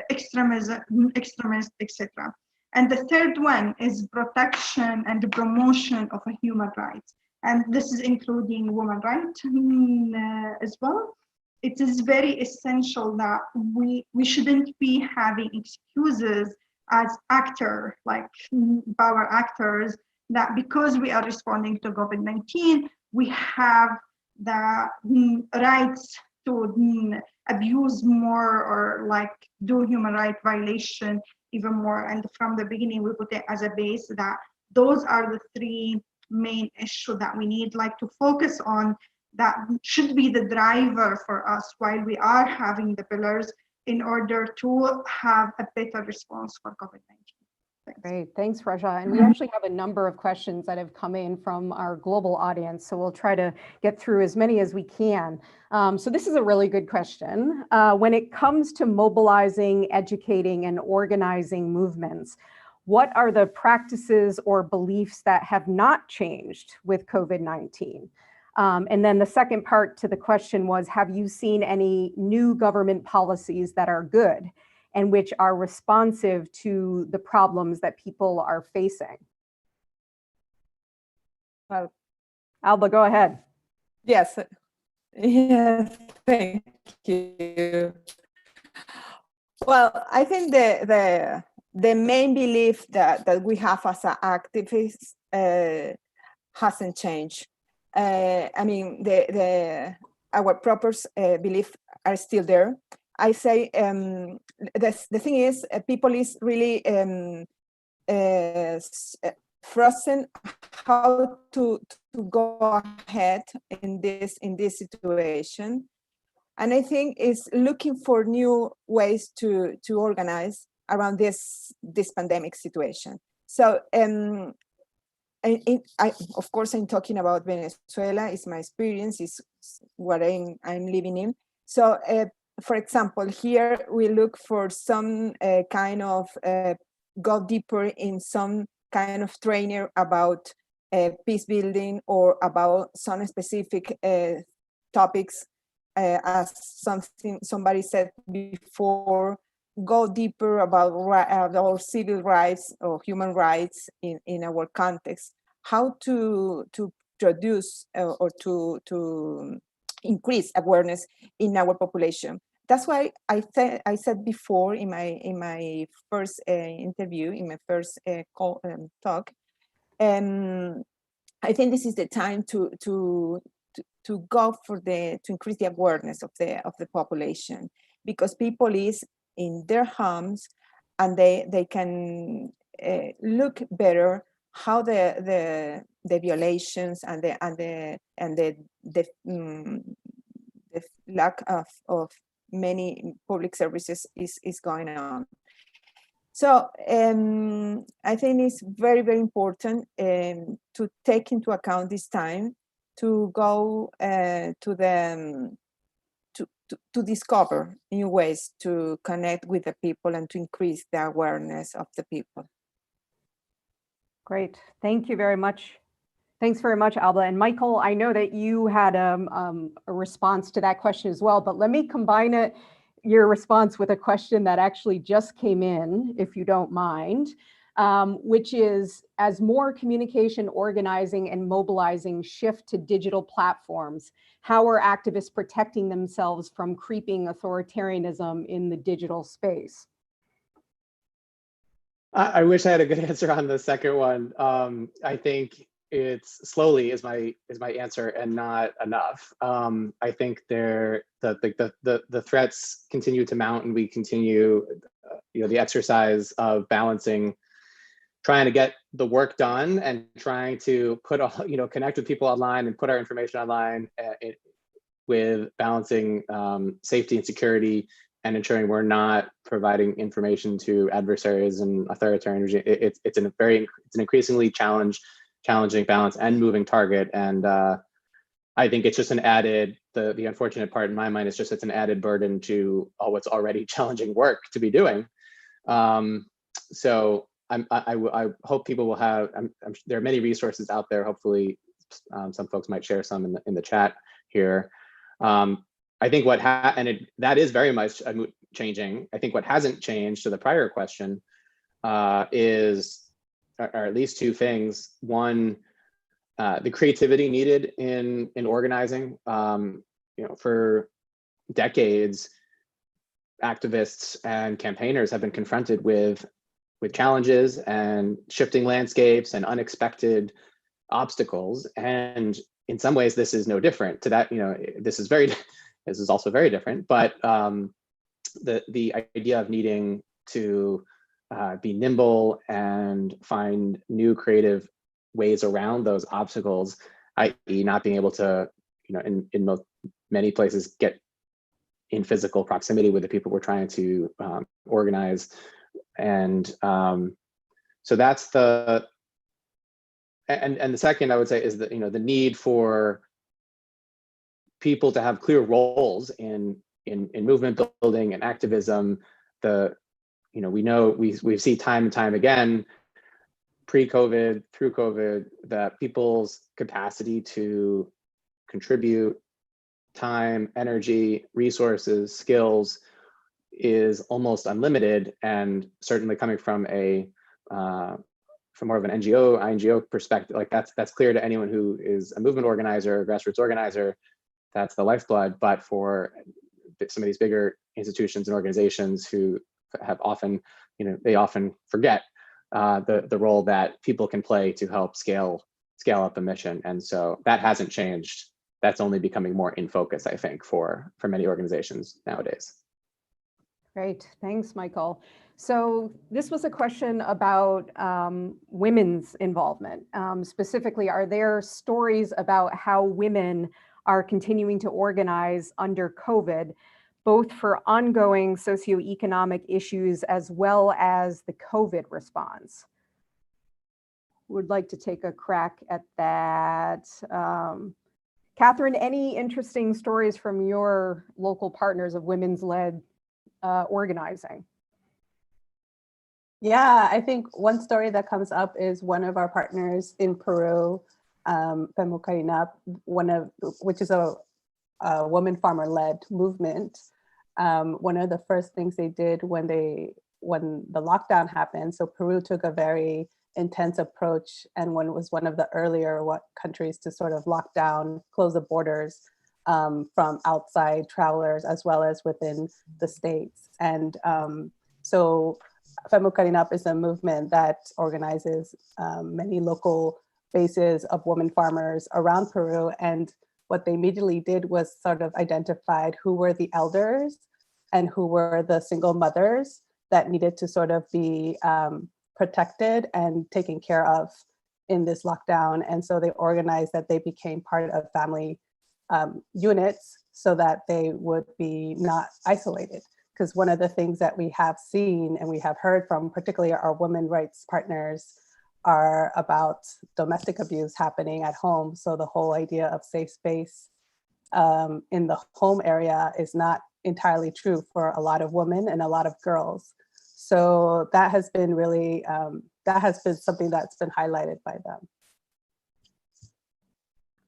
extremism, extremist, etc. And the third one is protection and promotion of human rights. And this is including women rights as well. It is very essential that we shouldn't be having excuses as actor, like power actors, that because we are responding to COVID-19, we have the rights to abuse more or like do human rights violation even more. And from the beginning, we put it as a base that those are the three main issues that we need like to focus on, that should be the driver for us while we are having the pillars in order to have a better response for COVID-19. Thanks. Great, thanks, Raja. And we actually have a number of questions that have come in from our global audience, so we'll try to get through as many as we can. So this is a really good question. When it comes to mobilizing, educating, and organizing movements, what are the practices or beliefs that have not changed with COVID-19? And then the second part to the question was, have you seen any new government policies that are good and which are responsive to the problems that people are facing? Well, Alba, go ahead. yes. Yes, thank you. Well, I think the main belief that we have as activists hasn't changed. I mean, our proper beliefs are still there. I say the thing is, people is really frozen how to go ahead in this situation, and I think is looking for new ways to organize around this pandemic situation. So of course, I'm talking about Venezuela. It's my experience, is what I'm living in. So, for example, here we look for some kind of go deeper in some kind of training about peace building or about some specific topics, as somebody said before. Go deeper about our civil rights or human rights in our context, how to produce or to increase awareness in our population. That's why I said before in my first interview, in my first talk, I think this is the time to go for to increase the awareness of the population, because people is in their homes and they can look better how the violations and the lack of many public services is going on. So I think it's very, very important to take into account this time to go to discover new ways to connect with the people and to increase the awareness of the people. Great, thank you very much. Thanks very much, Alba. And Michael, I know that you had a response to that question as well, but let me combine your response with a question that actually just came in, if you don't mind, which is, as more communication, organizing, and mobilizing shift to digital platforms, how are activists protecting themselves from creeping authoritarianism in the digital space? I wish I had a good answer on the second one. I think it's slowly is my answer, and not enough. I think the threats continue to mount, and we continue, the exercise of balancing, trying to get the work done and trying to connect with people online and put our information online, with balancing safety and security, and ensuring we're not providing information to adversaries and authoritarian regime. It's an increasingly challenging balance and moving target. And I think it's just an added, the unfortunate part in my mind is just it's an added burden to what's already challenging work to be doing. So I hope people will have, there are many resources out there, hopefully, some folks might share some in the chat here. I think that is very much changing. I think what hasn't changed to the prior question is, or at least two things. One, the creativity needed in organizing. For decades, activists and campaigners have been confronted with challenges and shifting landscapes and unexpected obstacles. And in some ways, this is no different to that. This is also very different. But the idea of needing to be nimble and find new creative ways around those obstacles, i.e., not being able to, in many places, get in physical proximity with the people we're trying to organize. And so that's the second, I would say, is the need for people to have clear roles in movement building and activism. We see time and time again, pre-COVID, through COVID, that people's capacity to contribute time, energy, resources, skills is almost unlimited. And certainly coming from from more of an INGO perspective, like that's clear to anyone who is a movement organizer, grassroots organizer. That's the lifeblood. But for some of these bigger institutions and organizations who have often, they often forget the role that people can play to help scale up a mission. And so that hasn't changed. That's only becoming more in focus, I think, for many organizations nowadays. Great, thanks, Michael. So this was a question about women's involvement. Specifically, are there stories about how women are continuing to organize under COVID, both for ongoing socioeconomic issues as well as the COVID response? Would like to take a crack at that. Katherine, any interesting stories from your local partners of women's-led organizing? Yeah, I think one story that comes up is one of our partners in Peru, Pemucarinap, which is a woman farmer-led movement. One of the first things they did when the lockdown happened, so Peru took a very intense approach and was one of the earlier countries to sort of lock down, close the borders from outside travelers as well as within the states. And so Pemucarinap is a movement that organizes many local bases of women farmers around Peru. And what they immediately did was sort of identified who were the elders and who were the single mothers that needed to sort of be protected and taken care of in this lockdown. And so they organized that they became part of family units so that they would be not isolated. Because one of the things that we have seen and we have heard from particularly our women rights partners are about domestic abuse happening at home. So the whole idea of safe space in the home area is not entirely true for a lot of women and a lot of girls. So that has been really, that has been something that's been highlighted by them.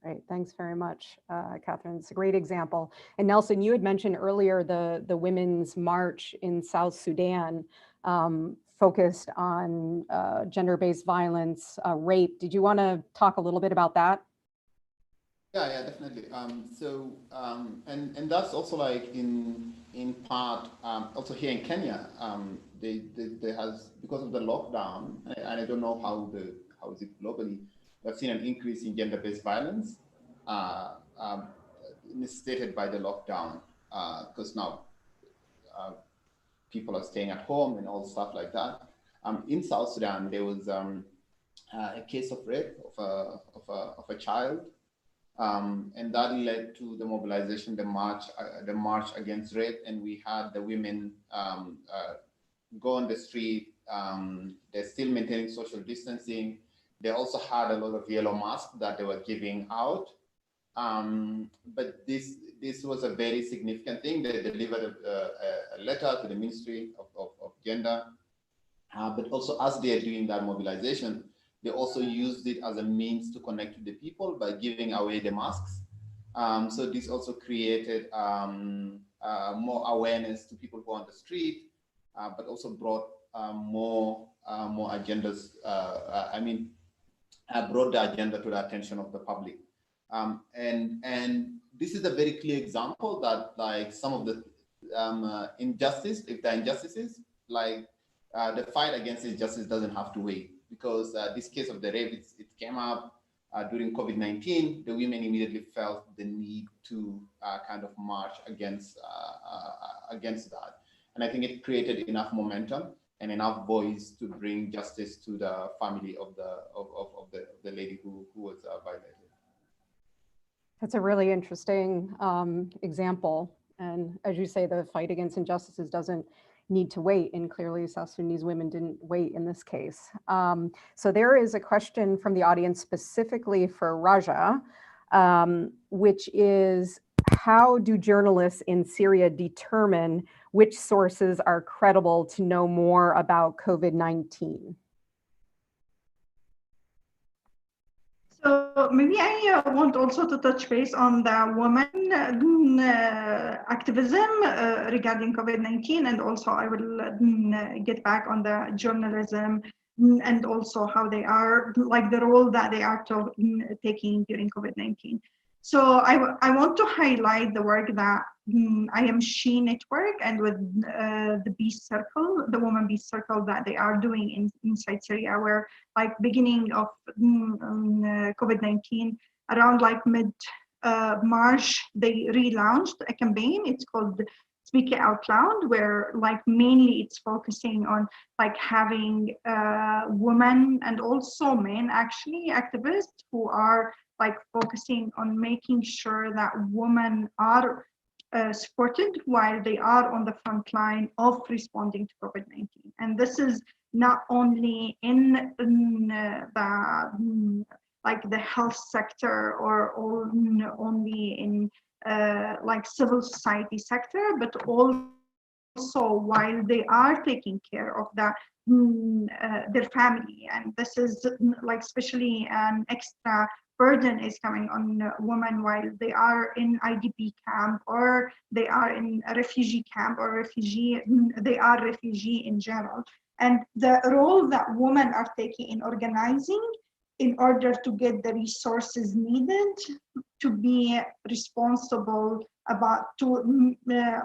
Great, thanks very much, Katherine. It's a great example. And Nelson, you had mentioned earlier the Women's March in South Sudan focused on gender-based violence, rape. Did you want to talk a little bit about that? Yeah, definitely. And that's also like in part also here in Kenya. There has, because of the lockdown, and I don't know how is it globally. We've seen an increase in gender-based violence stated by the lockdown, because now people are staying at home and all stuff like that. In South Sudan, there was a case of rape of a child, and that led to the mobilization, the march against rape, and we had the women go on the street. They're still maintaining social distancing. They also had a lot of yellow masks that they were giving out. But this was a very significant thing. They delivered a letter to the Ministry of Gender. But also as they are doing that mobilization, They also used it as a means to connect with the people by giving away the masks. So this also created more awareness to people who are on the street, but also brought more agendas. Brought the agenda to the attention of the public. And this is a very clear example that, like, some of the injustice, if there are injustices, like the fight against injustice doesn't have to wait, because this case of the rape, it came up during COVID-19. The women immediately felt the need to kind of march against that. And I think it created enough momentum and enough voice to bring justice to the family of the lady who was violated. That's a really interesting example. And as you say, the fight against injustices doesn't need to wait. And clearly South Sudanese women didn't wait in this case. So there is a question from the audience specifically for Raja, which is, how do journalists in Syria determine which sources are credible to know more about COVID-19? So maybe I want also to touch base on the women activism regarding COVID-19, and also I will get back on the journalism and also how they are, like the role that they are taking during COVID-19. So I want to highlight the work that IMSHE Network and with the Peace Circle, the Women Peace Circle, that they are doing inside Syria, where like beginning of COVID-19, around like mid-March, they relaunched a campaign. It's called Speak It Out Loud, where like mainly it's focusing on like having women and also men, actually, activists who are like focusing on making sure that women are supported while they are on the front line of responding to COVID-19. And this is not only in the like the health sector or only in like civil society sector, but also while they are taking care of their family. And this is like especially an extra burden is coming on women while they are in IDP camp, or they are in a refugee camp, or they are refugee in general. And the role that women are taking in organizing in order to get the resources needed to be responsible about, to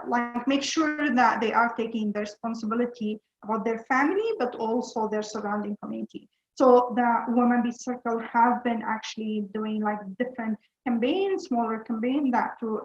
like make sure that they are taking the responsibility about their family, but also their surrounding community. So the Women Peace Circle have been actually doing like different campaigns, smaller campaigns that to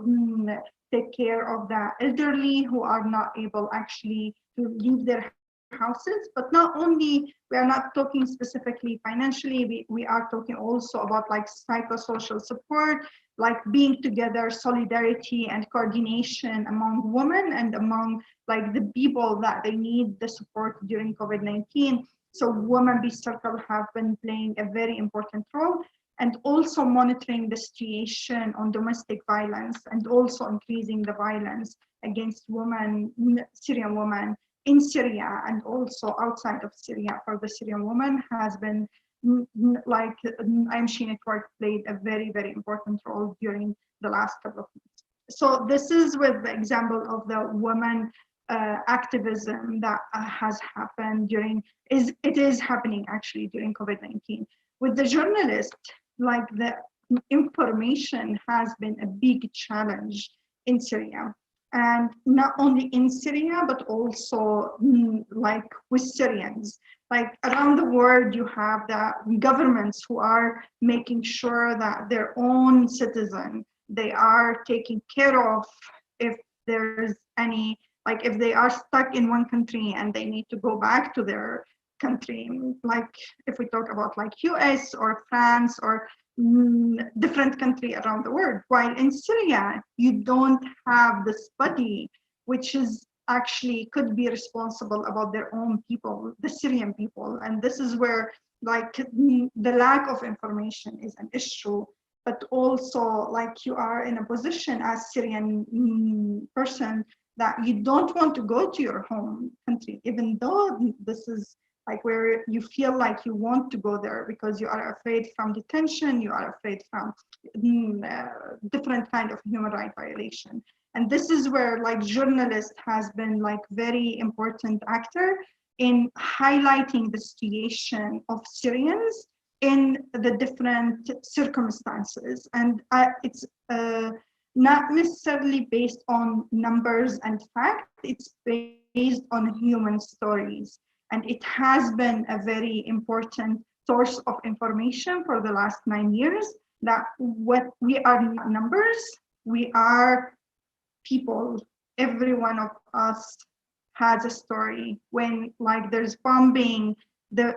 take care of the elderly who are not able actually to leave their houses. But not only, we are not talking specifically financially, we are talking also about like psychosocial support, like being together, solidarity and coordination among women and among like the people that they need the support during COVID-19. So Women Peace Circle have been playing a very important role, and also monitoring the situation on domestic violence and also increasing the violence against women, Syrian women in Syria and also outside of Syria for the Syrian women has been like IMSHE Network played a very, very important role during the last couple of months. So this is with the example of the women activism that has happened during, it is happening actually during COVID-19. With the journalists, like the information has been a big challenge in Syria. And not only in Syria, but also like with Syrians. Like around the world, you have the governments who are making sure that their own citizens, they are taking care of if there's any, like if they are stuck in one country and they need to go back to their country, like if we talk about like US or France or different country around the world. While in Syria, you don't have this body, which is actually could be responsible about their own people, the Syrian people. And this is where like the lack of information is an issue, but also like you are in a position as Syrian person that you don't want to go to your home country, even though this is like where you feel like you want to go there because you are afraid from detention, you are afraid from different kind of human rights violation. And this is where like journalist has been like very important actor in highlighting the situation of Syrians in the different circumstances. And it's not necessarily based on numbers and facts, it's based on human stories. And it has been a very important source of information for the last 9 years, that what we are not numbers, we are people. Every one of us has a story. When like there's bombing, the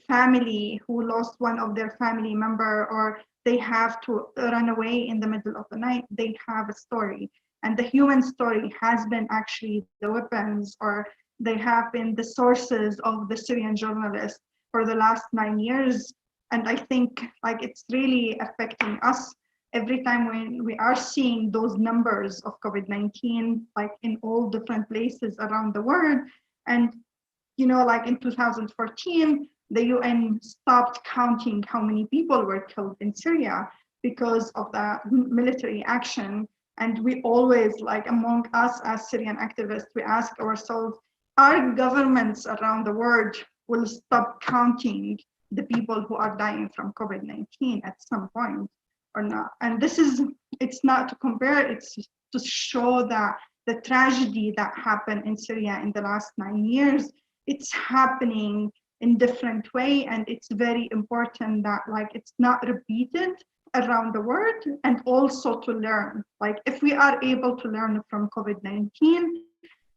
family who lost one of their family member, or they have to run away in the middle of the night, they have a story. And the human story has been actually the weapons, or they have been the sources of the Syrian journalists for the last 9 years. And I think like it's really affecting us every time when we are seeing those numbers of COVID-19, like in all different places around the world. And, you know, like in 2014, the UN stopped counting how many people were killed in Syria because of the military action. And we always, like among us as Syrian activists, we ask ourselves, our governments around the world will stop counting the people who are dying from COVID-19 at some point or not? And this is, it's not to compare, it's to show that the tragedy that happened in Syria in the last 9 years, it's happening in different way. And it's very important that like it's not repeated around the world, and also to learn. Like if we are able to learn from COVID-19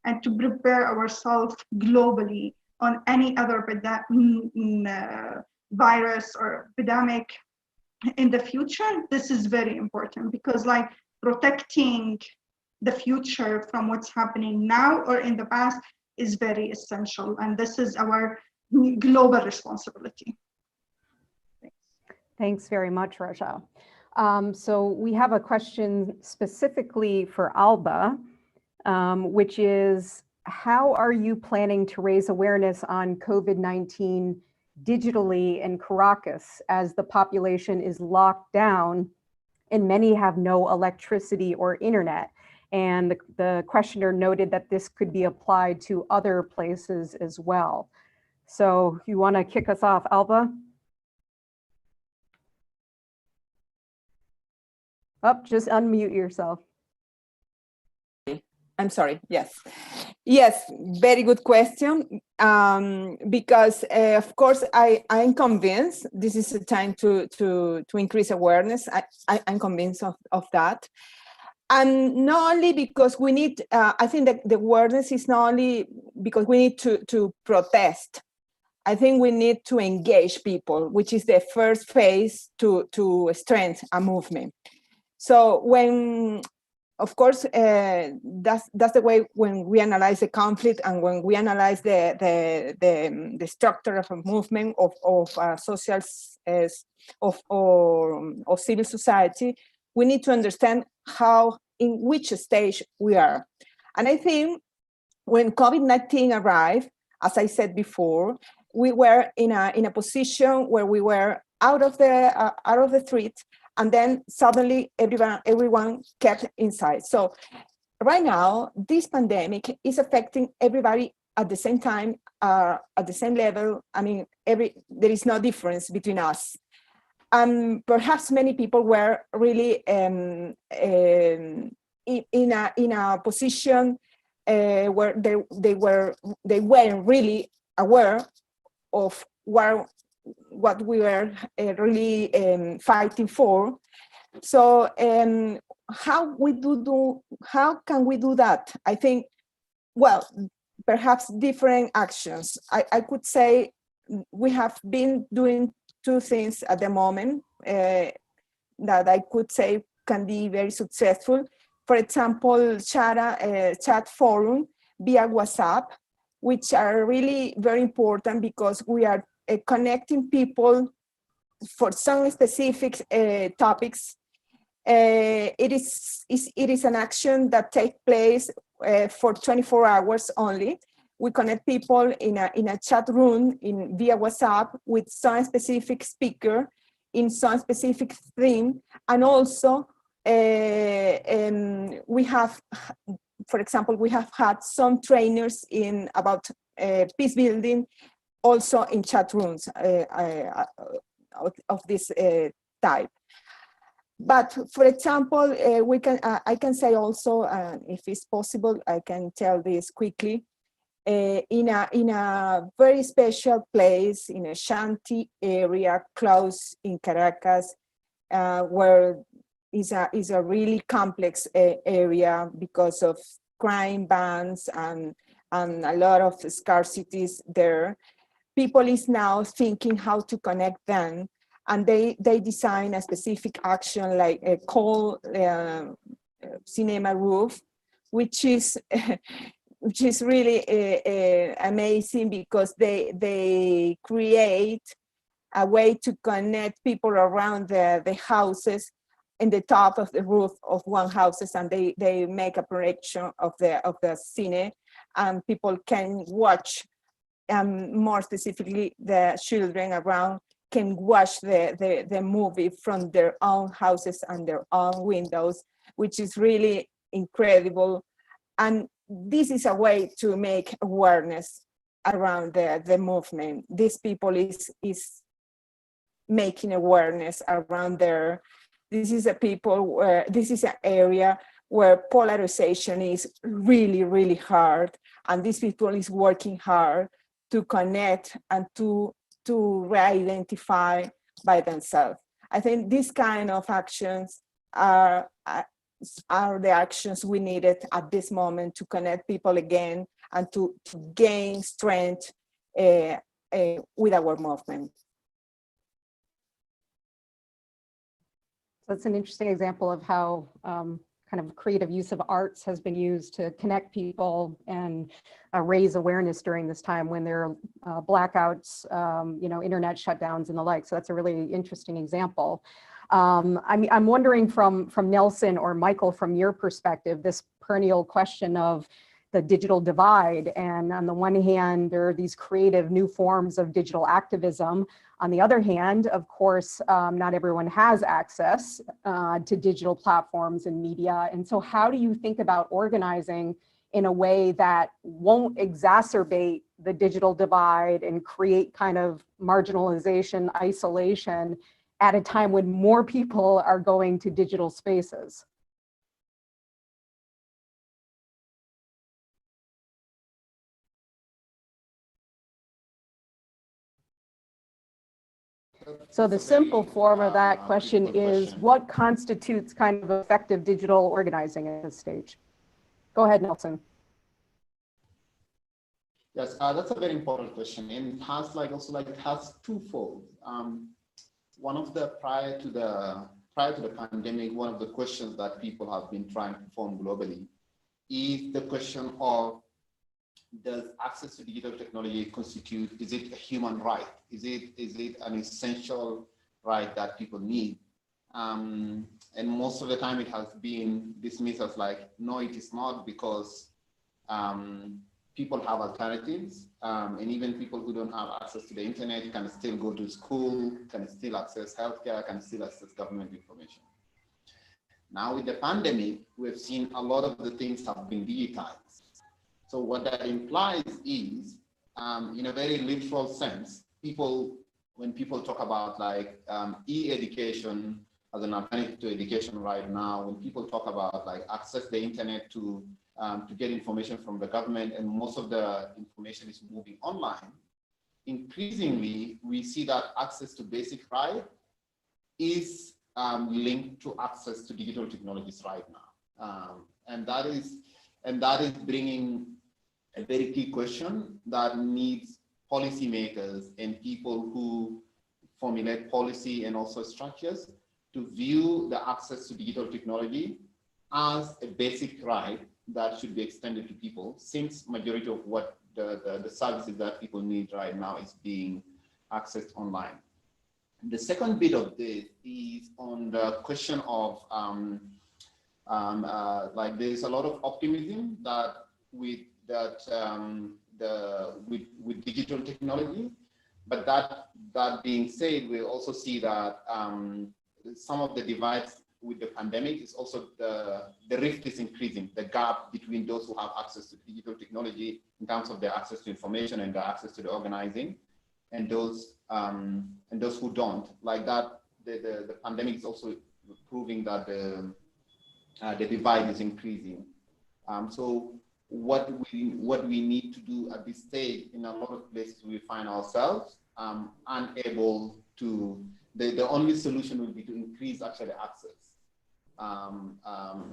and to prepare ourselves globally on any other virus or epidemic in the future, this is very important, because like protecting the future from what's happening now or in the past is very essential. And this is our global responsibility. Thanks very much, Raja. So we have a question specifically for Alba, which is, how are you planning to raise awareness on COVID-19 digitally in Caracas, as the population is locked down and many have no electricity or internet? And the questioner noted that this could be applied to other places as well. So you want to kick us off, Alba? Just unmute yourself. I'm sorry. Yes. Yes, very good question. Because of course, I'm convinced this is a time to increase awareness. I'm convinced of that. And not only because we need, I think that the awareness is not only because we need to protest. I think we need to engage people, which is the first phase to strengthen a movement. So when, of course, that's the way when we analyze the conflict and when we analyze the structure of a movement of social or civil society, we need to understand in which stage we are. And I think when COVID-19 arrived, as I said before, we were in a position where we were out of the street. And then suddenly everyone kept inside. So right now, this pandemic is affecting everybody at the same time, at the same level. I mean, there is no difference between us. Perhaps many people were really in a position where they weren't really aware of what we were really fighting for. So how can we do that? I think, well, perhaps different actions. I could say we have been doing two things at the moment that I could say can be very successful. For example, chat forum via WhatsApp, which are really very important because we are connecting people for some specific topics. It is an action that takes place for 24 hours only, we connect people in a chat room via WhatsApp with some specific speaker in some specific theme. And also we have, for example, we have had some trainers about peace building also in chat rooms of this type. But for example, I can say also, if it's possible, I can tell this quickly. In a very special place, in a shanty area close in Caracas, where is a really complex area because of crime bands and a lot of scarcities there. People is now thinking how to connect them, and they design a specific action like a cold cinema roof, which is really amazing, because they create a way to connect people around the houses in the top of the roof of one houses, and they make a projection of the cine, and people can watch. More specifically, the children around can watch the movie from their own houses and their own windows, which is really incredible. And this is a way to make awareness around the movement. These people is making awareness around there. This is this is an area where polarization is really, really hard. And these people is working hard to connect and to re-identify by themselves. I think these kind of actions are the actions we needed at this moment to connect people again and to gain strength with our movement. So it's an interesting example of how kind of creative use of arts has been used to connect people and raise awareness during this time when there are blackouts, internet shutdowns and the like. So that's a really interesting example. I'm wondering from Nelson or Michael, from your perspective, this perennial question of the digital divide. And on the one hand, there are these creative new forms of digital activism. On the other hand, of course, not everyone has access to digital platforms and media. And so how do you think about organizing in a way that won't exacerbate the digital divide and create kind of marginalization, isolation at a time when more people are going to digital spaces? So the simple form of that question is, what constitutes kind of effective digital organizing at this stage? Go ahead, Nelson. Yes, that's a very important question, and it has it has twofold. One of the prior to the pandemic, one of the questions that people have been trying to form globally is the question of, does access to digital technology constitute, is it a human right? Is it an essential right that people need? And most of the time it has been dismissed as like, no, it is not, because people have alternatives, and even people who don't have access to the internet can still go to school, can still access healthcare, can still access government information. Now with the pandemic, we've seen a lot of the things have been digitized. So what that implies is, in a very literal sense, when people talk about like e-education as an alternative to education right now, when people talk about like access the internet to get information from the government, and most of the information is moving online, increasingly we see that access to basic right is linked to access to digital technologies right now, and that is bringing a very key question that needs policymakers and people who formulate policy and also structures to view the access to digital technology as a basic right that should be extended to people, since majority of what the services that people need right now is being accessed online. The second bit of this is on the question of like there's a lot of optimism that with digital technology. But that being said, we also see that some of the divides with the pandemic is also the rift is increasing, the gap between those who have access to digital technology in terms of their access to information and their access to the organizing, and those who don't. Like that, the pandemic is also proving that the divide is increasing. So what we need to do at this stage, in a lot of places we find ourselves unable to, the only solution will be to increase actually access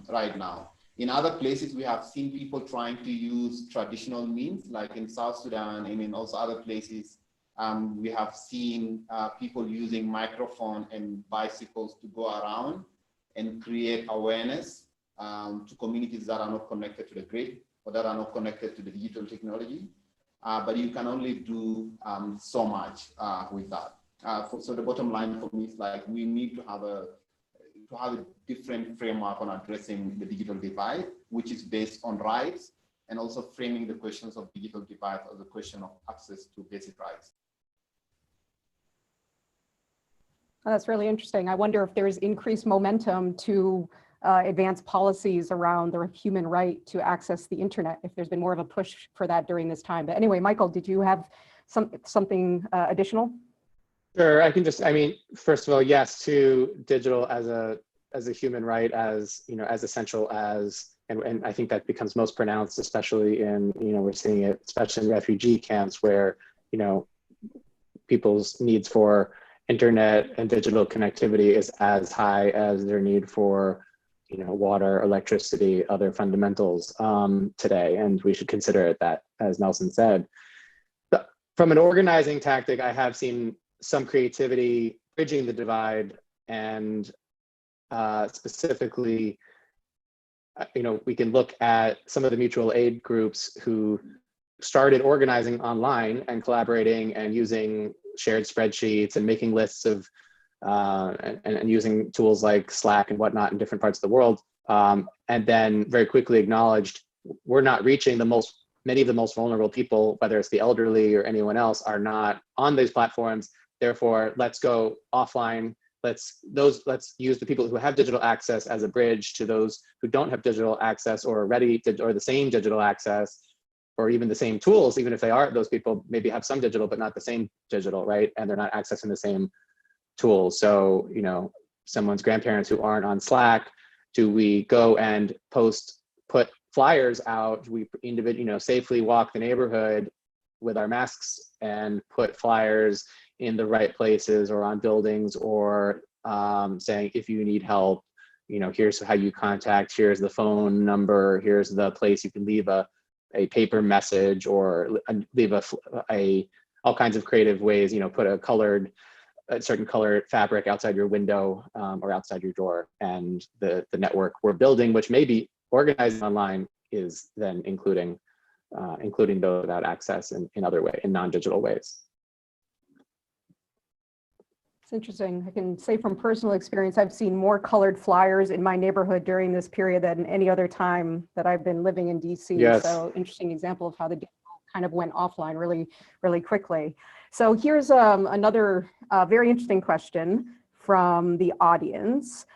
right now. In other places, we have seen people trying to use traditional means, like in South Sudan and in also other places. We have seen people using microphone and bicycles to go around and create awareness to communities that are not connected to the grid or that are not connected to the digital technology. But you can only do so much with that. So the bottom line for me is like we need to have a different framework on addressing the digital divide, which is based on rights, and also framing the questions of digital divide as a question of access to basic rights. Oh, that's really interesting. I wonder if there's increased momentum to advance policies around the human right to access the internet, if there's been more of a push for that during this time. But anyway, Michael, did you have something additional? Sure, I can just, I mean, first of all, yes to digital as a human right, as, you know, as essential as, and I think that becomes most pronounced, especially in, you know, we're seeing it, especially in refugee camps where, you know, people's needs for internet and digital connectivity is as high as their need for, you know, water, electricity, other fundamentals today, and we should consider it that, as Nelson said. But from an organizing tactic, I have seen some creativity bridging the divide, and specifically, you know, we can look at some of the mutual aid groups who started organizing online and collaborating and using shared spreadsheets and making lists of and using tools like Slack and whatnot in different parts of the world, and then very quickly acknowledged we're not reaching many of the most vulnerable people, whether it's the elderly or anyone else, are not on these platforms. Therefore, let's go offline. Let's use the people who have digital access as a bridge to those who don't have digital access or or the same digital access, or even the same tools, even if they are, those people maybe have some digital, but not the same digital, right? And they're not accessing the same tools. So, you know, someone's grandparents who aren't on Slack, do we go and put flyers out? Do we safely walk the neighborhood with our masks and put flyers in the right places or on buildings, or saying, if you need help, you know, here's how you contact, here's the phone number, here's the place you can leave a paper message, or leave all kinds of creative ways, you know, put a certain colored fabric outside your window or outside your door. And the network we're building, which may be organized online, is then including those without access in other ways, in non-digital ways. It's interesting. I can say from personal experience, I've seen more colored flyers in my neighborhood during this period than any other time that I've been living in DC. Yes. So interesting example of how the digital kind of went offline really, really quickly. So here's another very interesting question from the audience,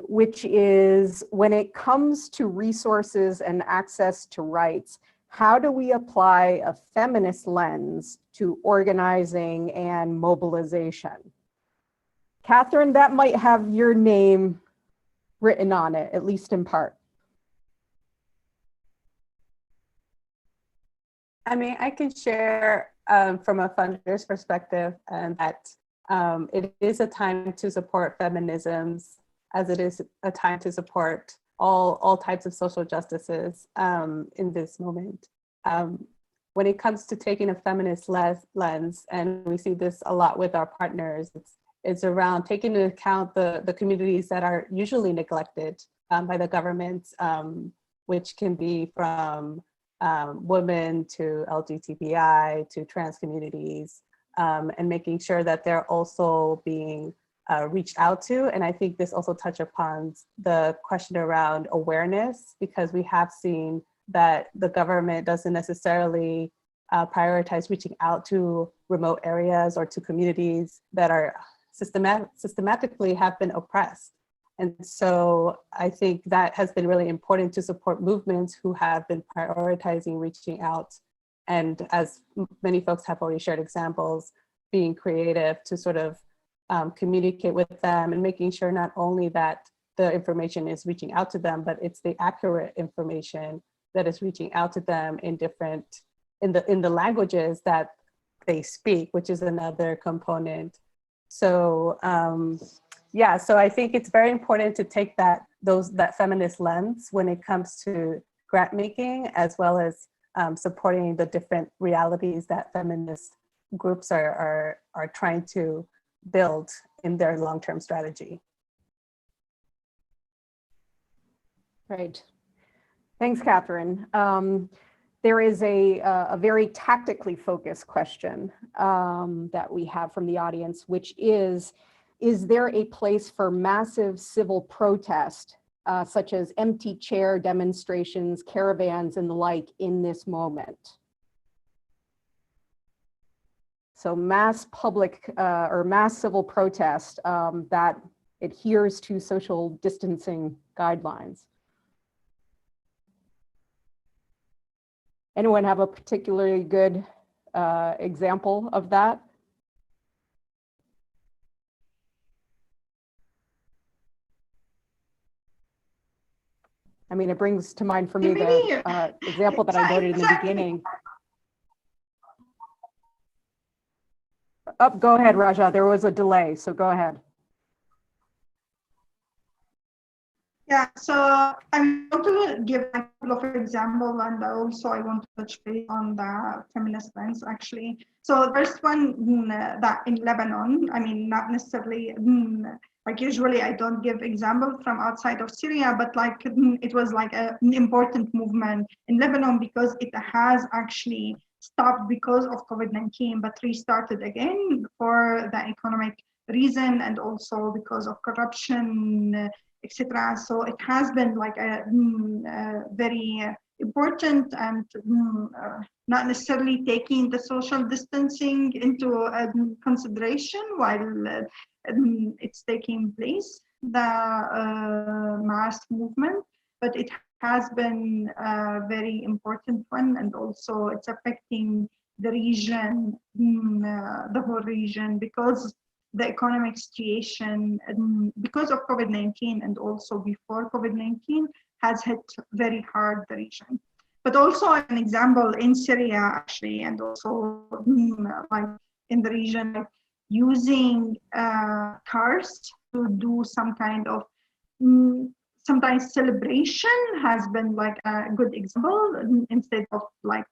which is, when it comes to resources and access to rights, how do we apply a feminist lens to organizing and mobilization? Katherine, that might have your name written on it, at least in part. I mean, I can share from a funder's perspective, and that it is a time to support feminisms, as it is a time to support all types of social justices in this moment. When it comes to taking a feminist lens, and we see this a lot with our partners, it's around taking into account the communities that are usually neglected by the government, which can be from women to LGBTI to trans communities, and making sure that they're also being reached out to. And I think this also touches upon the question around awareness, because we have seen that the government doesn't necessarily prioritize reaching out to remote areas or to communities that are systematically have been oppressed. And so I think that has been really important to support movements who have been prioritizing reaching out. And as many folks have already shared examples, being creative to sort of communicate with them and making sure not only that the information is reaching out to them, but it's the accurate information that is reaching out to them in the languages that they speak, which is another component. So yeah, so I think it's very important to take that feminist lens when it comes to grant making, as well as supporting the different realities that feminist groups are trying to build in their long-term strategy. Right. Thanks, Katherine. There is a very tactically focused question that we have from the audience, which is there a place for massive civil protest, such as empty chair demonstrations, caravans, and the like in this moment? So mass public or mass civil protest that adheres to social distancing guidelines. Anyone have a particularly good example of that? I mean, it brings to mind for me the example that I noted in the beginning. Oh, go ahead, Raja. There was a delay, so go ahead. Yeah, so I want to give a couple of examples, and also I want to touch base on the feminist lens, actually. So the first one, that in Lebanon, I mean, not necessarily, like usually I don't give examples from outside of Syria, but like it was like an important movement in Lebanon because it has actually stopped because of COVID-19, but restarted again for the economic reason and also because of corruption, etc. So it has been like a very important and not necessarily taking the social distancing into consideration while it's taking place, the mass movement, but it has been a very important one, and also it's affecting the region, the whole region, because the economic situation, because of COVID-19 and also before COVID-19, has hit very hard the region. But also an example in Syria, actually, and also like in the region, like using cars to do some kind of sometimes celebration has been like a good example. Instead of like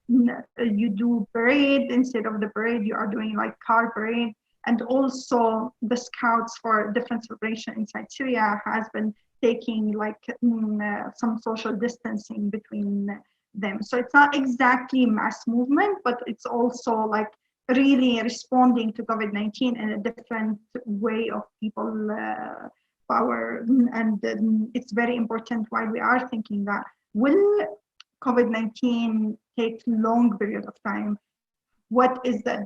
you do parade, instead of the parade, you are doing like car parade. And also the scouts for different celebration inside Syria has been taking like some social distancing between them. So it's not exactly mass movement, but it's also like really responding to COVID-19 in a different way of people power. And it's very important why we are thinking that will COVID-19 take long period of time? What is the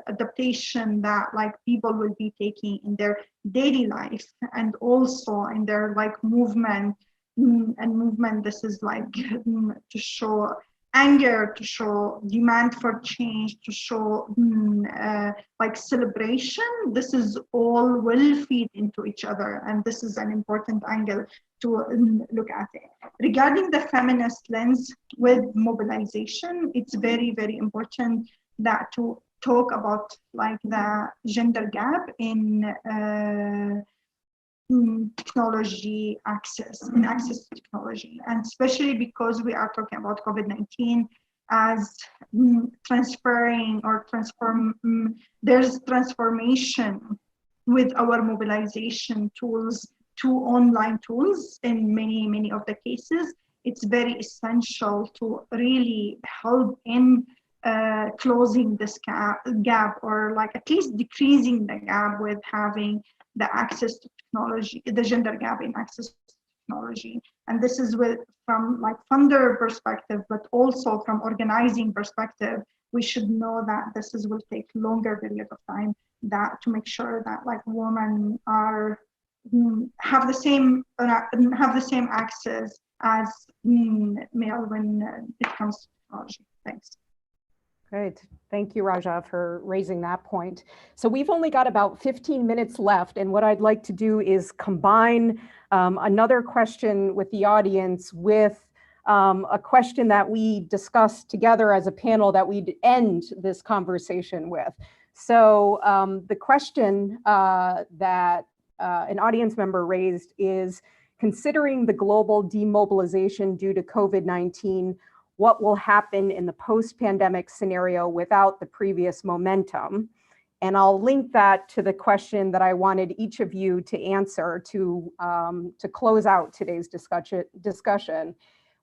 adaptation that like people will be taking in their daily life and also in their like movement and movement? This is like to show anger, to show demand for change, to show like celebration. This is all will feed into each other, and this is an important angle to look at it. Regarding the feminist lens with mobilization, it's very, very important that to talk about like the gender gap in technology access, in access to technology, and especially because we are talking about COVID-19 as transferring or there's transformation with our mobilization tools to online tools in many of the cases. It's very essential to really help in closing this gap, or like at least decreasing the gap with having the access to technology, the gender gap in access to technology. And this is from like funder perspective, but also from organizing perspective, we should know that this will take longer period of time, that to make sure that like women have the same access as male when it comes to technology. Thanks. Great. Thank you, Raja, for raising that point. So we've only got about 15 minutes left, and what I'd like to do is combine another question with the audience with a question that we discussed together as a panel that we'd end this conversation with. So the question that an audience member raised is, considering the global demobilization due to COVID-19, what will happen in the post-pandemic scenario without the previous momentum? And I'll link that to the question that I wanted each of you to answer to close out today's discussion,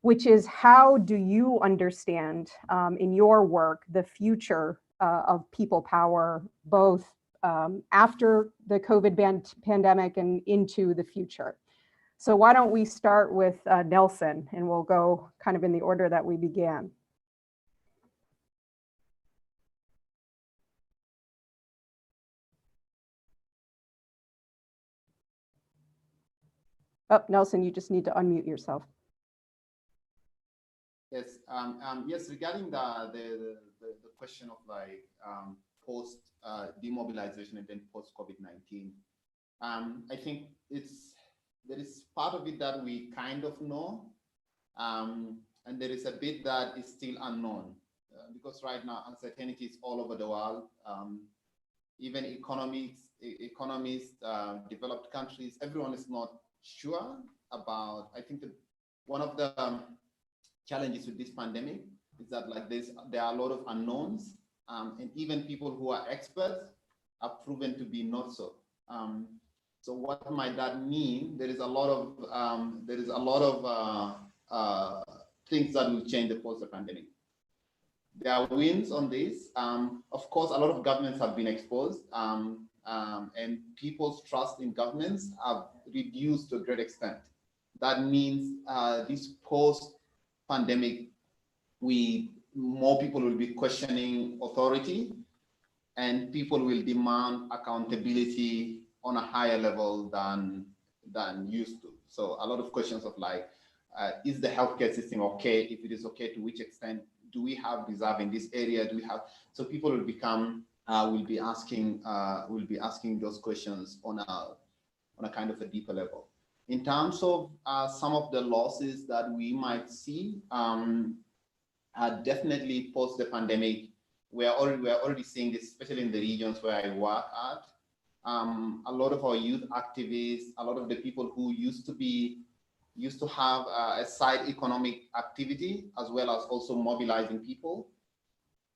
which is, how do you understand in your work the future of people power, both after the COVID pandemic and into the future? So why don't we start with Nelson, and we'll go kind of in the order that we began. Oh, Nelson, you just need to unmute yourself. Yes, yes. Regarding the question of like post demobilization and then post COVID-19, I think there is part of it that we kind of know, and there is a bit that is still unknown, because right now uncertainty is all over the world. Even economists, developed countries, everyone is not sure about. I think that one of the challenges with this pandemic is that like there are a lot of unknowns, and even people who are experts are proven to be not so. So what might that mean? There is a lot of things that will change the post-pandemic. There are wins on this. Of course, a lot of governments have been exposed, and people's trust in governments have reduced to a great extent. That means this post-pandemic, more people will be questioning authority, and people will demand accountability on a higher level than used to. So a lot of questions of like, is the healthcare system okay? If it is okay, to which extent? Do we have reserve in this area? Do we have? So people will become will be asking those questions on a kind of a deeper level. In terms of some of the losses that we might see, definitely post the pandemic, we're already seeing this, especially in the regions where I work at. A lot of our youth activists, a lot of the people who used to have a side economic activity, as well as also mobilizing people,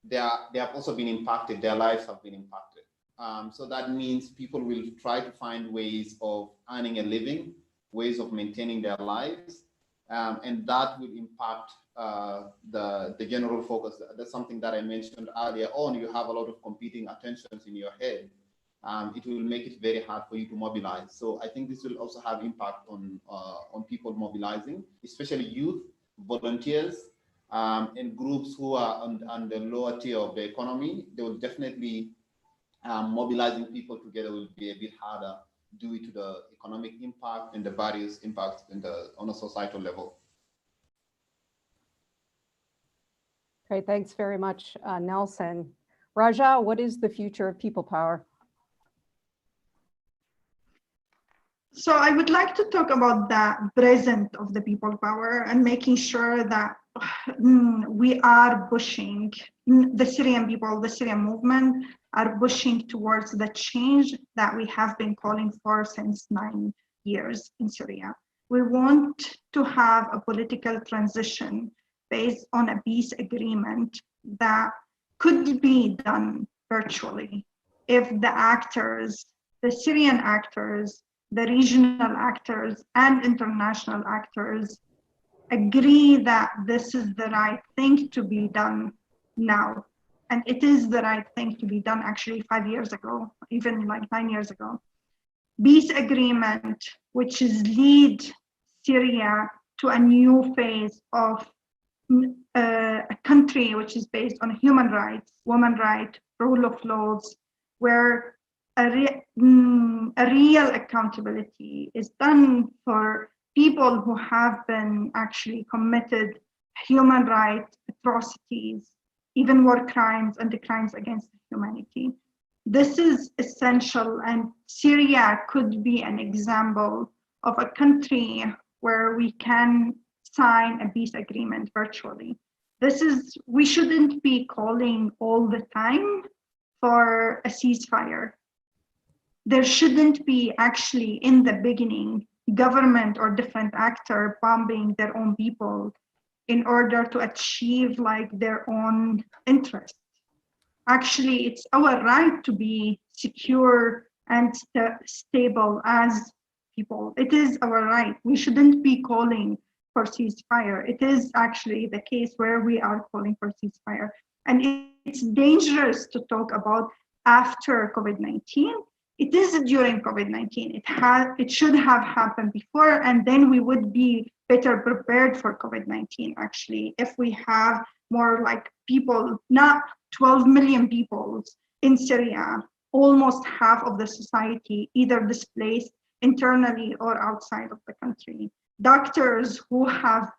they have also been impacted. Their lives have been impacted. So that means people will try to find ways of earning a living, ways of maintaining their lives, and that will impact the general focus. That's something that I mentioned earlier on. You have a lot of competing attentions in your head. It will make it very hard for you to mobilize. So I think this will also have impact on people mobilizing, especially youth, volunteers, and groups who are on the lower tier of the economy. They will definitely, mobilizing people together will be a bit harder due to the economic impact and the various impacts on a societal level. Great, thanks very much, Nelson. Raja, what is the future of people power? So I would like to talk about the present of the people power and making sure that we are pushing, the Syrian people, the Syrian movement are pushing towards the change that we have been calling for since 9 years in Syria. We want to have a political transition based on a peace agreement that could be done virtually if the actors, the Syrian actors, the regional actors and international actors agree that this is the right thing to be done now. And it is the right thing to be done actually 5 years ago, even like 9 years ago. Peace agreement, which is lead Syria to a new phase of a country which is based on human rights, women rights, rule of laws, where a real accountability is done for people who have been actually committed human rights atrocities, even war crimes and the crimes against humanity. This is essential, and Syria could be an example of a country where we can sign a peace agreement virtually. We shouldn't be calling all the time for a ceasefire. There shouldn't be actually in the beginning government or different actor bombing their own people in order to achieve like their own interests. Actually, it's our right to be secure and stable as people. It is our right. We shouldn't be calling for ceasefire. It is actually the case where we are calling for ceasefire. And it's dangerous to talk about after COVID-19. It is during COVID-19. It should have happened before, and then we would be better prepared for COVID-19, actually, if we have more like people, not 12 million people in Syria, almost half of the society either displaced internally or outside of the country. Doctors who have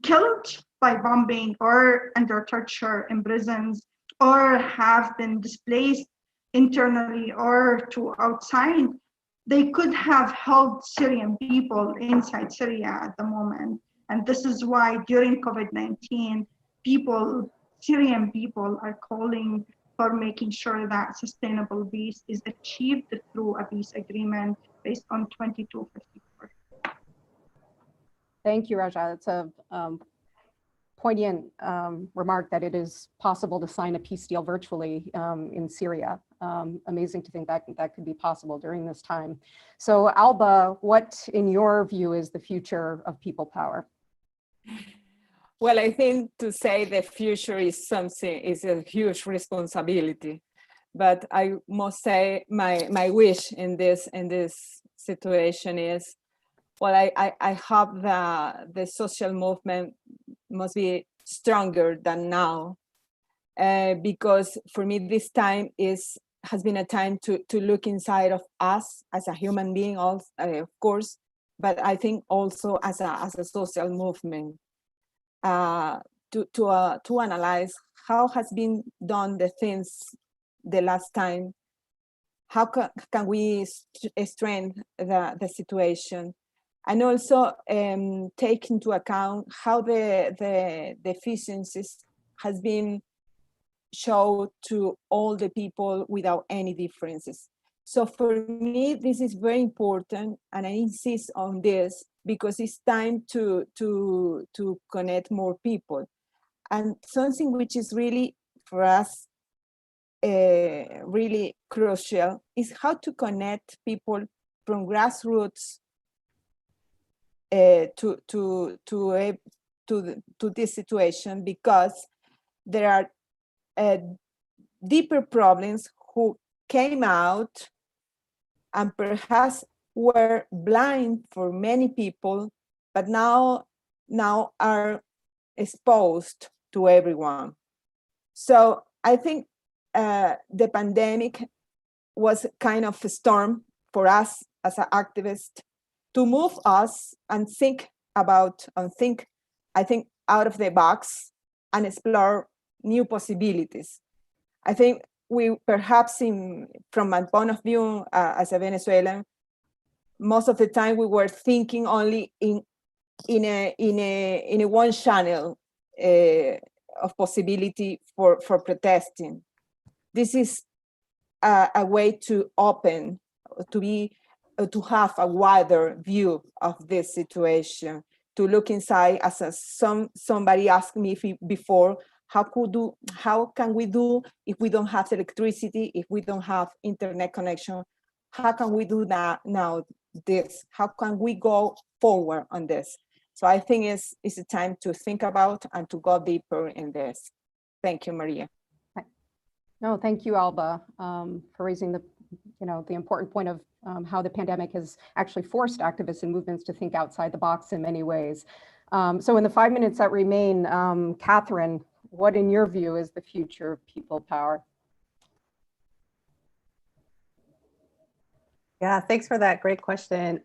killed by bombing or under torture in prisons, or have been displaced internally or to outside, they could have helped Syrian people inside Syria at the moment. And this is why during COVID-19, Syrian people are calling for making sure that sustainable peace is achieved through a peace agreement based on 2254. Thank you, Raja. It's a poignant remark that it is possible to sign a peace deal virtually in Syria. Amazing to think that that could be possible during this time. So Alba, what in your view is the future of people power? Well, I think to say the future is a huge responsibility, but I must say my wish in this situation is, well, I hope that the social movement must be stronger than now, because for me this time has been a time to look inside of us as a human being, also, of course, but I think also as a social movement, to analyze how has been done the things the last time, how can we strengthen the situation, and also take into account how the deficiencies has been shown to all the people without any differences. So for me, this is very important, and I insist on this because it's time to connect more people. And something which is really, for us, really crucial is how to connect people from grassroots to this situation, because there are deeper problems who came out and perhaps were blind for many people, but now are exposed to everyone. So I think the pandemic was kind of a storm for us as an activist to move us and think, I think, out of the box and explore new possibilities. I think we perhaps, from my point of view as a Venezuelan, most of the time we were thinking only in a one channel of possibility for protesting. This is a way to open, to have a wider view of this situation, to look inside. As somebody asked me before, how can we do if we don't have electricity, if we don't have internet connection? How can we do that now? How can we go forward on this? So I think it's a time to think about and to go deeper in this. Thank you, Maria. No, thank you, Alba, for raising the important point of how the pandemic has actually forced activists and movements to think outside the box in many ways. So in the 5 minutes that remain, Katherine, what in your view is the future of people power? Yeah, thanks for that great question.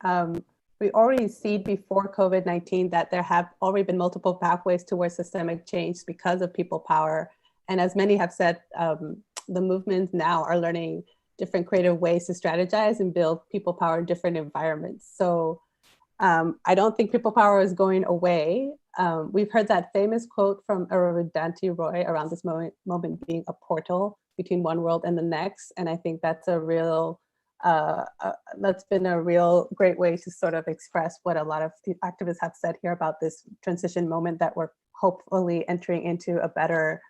We already see before COVID-19 that there have already been multiple pathways towards systemic change because of people power. And as many have said, the movements now are learning different creative ways to strategize and build people power in different environments. So I don't think people power is going away. We've heard that famous quote from Arundhati Roy around this moment being a portal between one world and the next. And I think that's a real, that's been a real great way to sort of express what a lot of the activists have said here about this transition moment that we're hopefully entering into a better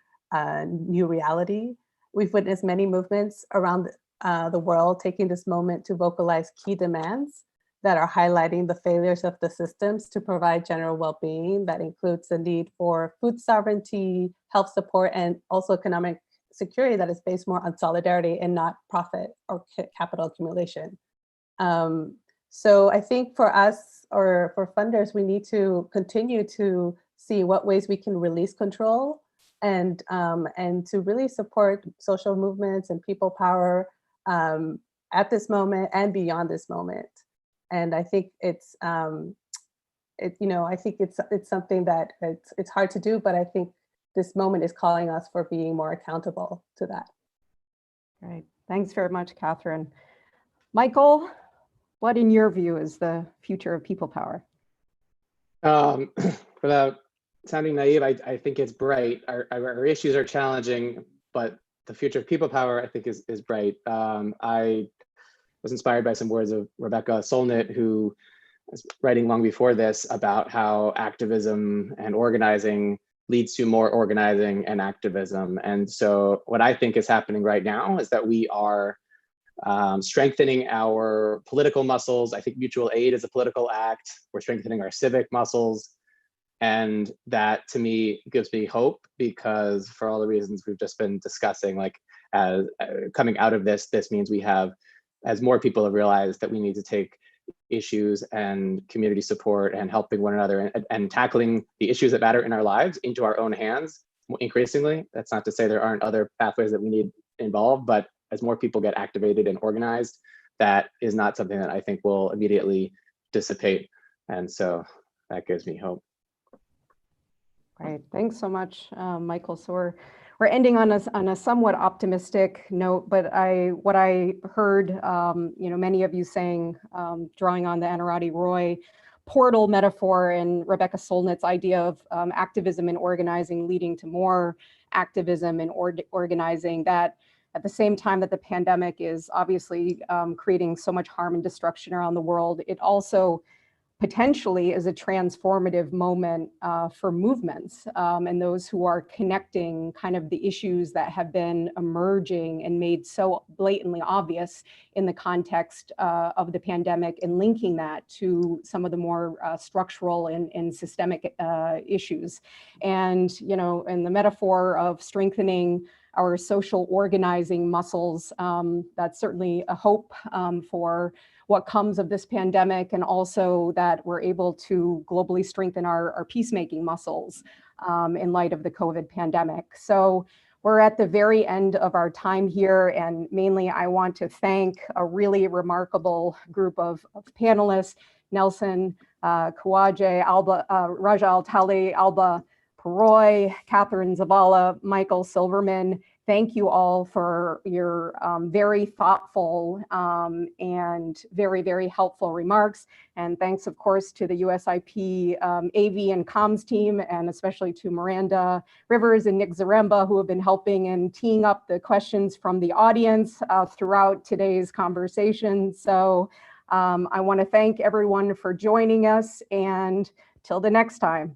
new reality. We've witnessed many movements around the world taking this moment to vocalize key demands that are highlighting the failures of the systems to provide general well-being. That includes the need for food sovereignty, health support, and also economic security that is based more on solidarity and not profit or capital accumulation. So I think for us, or for funders, we need to continue to see what ways we can release control and to really support social movements and people power at this moment and beyond this moment. And I think it's, I think it's something that it's hard to do, but I think this moment is calling us for being more accountable to that. Great, thanks very much, Katherine. Michael, what in your view is the future of people power? Without sounding naive, I think it's bright. Our issues are challenging, but the future of people power, I think, is bright. I was inspired by some words of Rebecca Solnit, who was writing long before this about how activism and organizing leads to more organizing and activism. And so what I think is happening right now is that we are strengthening our political muscles. I think mutual aid is a political act. We're strengthening our civic muscles. And that, to me, gives me hope, because for all the reasons we've just been discussing, like coming out of this means we have, as more people have realized that we need to take issues and community support and helping one another and tackling the issues that matter in our lives into our own hands increasingly. That's not to say there aren't other pathways that we need involved, but as more people get activated and organized, that is not something that I think will immediately dissipate. And so that gives me hope. Great, thanks so much, Michael. So we're ending on a somewhat optimistic note, but what I heard, many of you saying, drawing on the Arundhati Roy portal metaphor and Rebecca Solnit's idea of activism and organizing leading to more activism and organizing, that at the same time that the pandemic is obviously creating so much harm and destruction around the world, it also potentially is a transformative moment for movements and those who are connecting kind of the issues that have been emerging and made so blatantly obvious in the context of the pandemic, and linking that to some of the more structural and systemic issues. And, in the metaphor of strengthening our social organizing muscles, that's certainly a hope for what comes of this pandemic, and also that we're able to globally strengthen our peacemaking muscles in light of the COVID pandemic. So we're at the very end of our time here, and mainly I want to thank a really remarkable group of panelists: Nelson Khawaja, Raja Al-Tali, Alba Paroy, Katherine Zavala, Michael Silverman. Thank you all for your very thoughtful and very, very helpful remarks. And thanks, of course, to the USIP AV and comms team, and especially to Miranda Rivers and Nick Zaremba, who have been helping and teeing up the questions from the audience throughout today's conversation. So I want to thank everyone for joining us, and till the next time.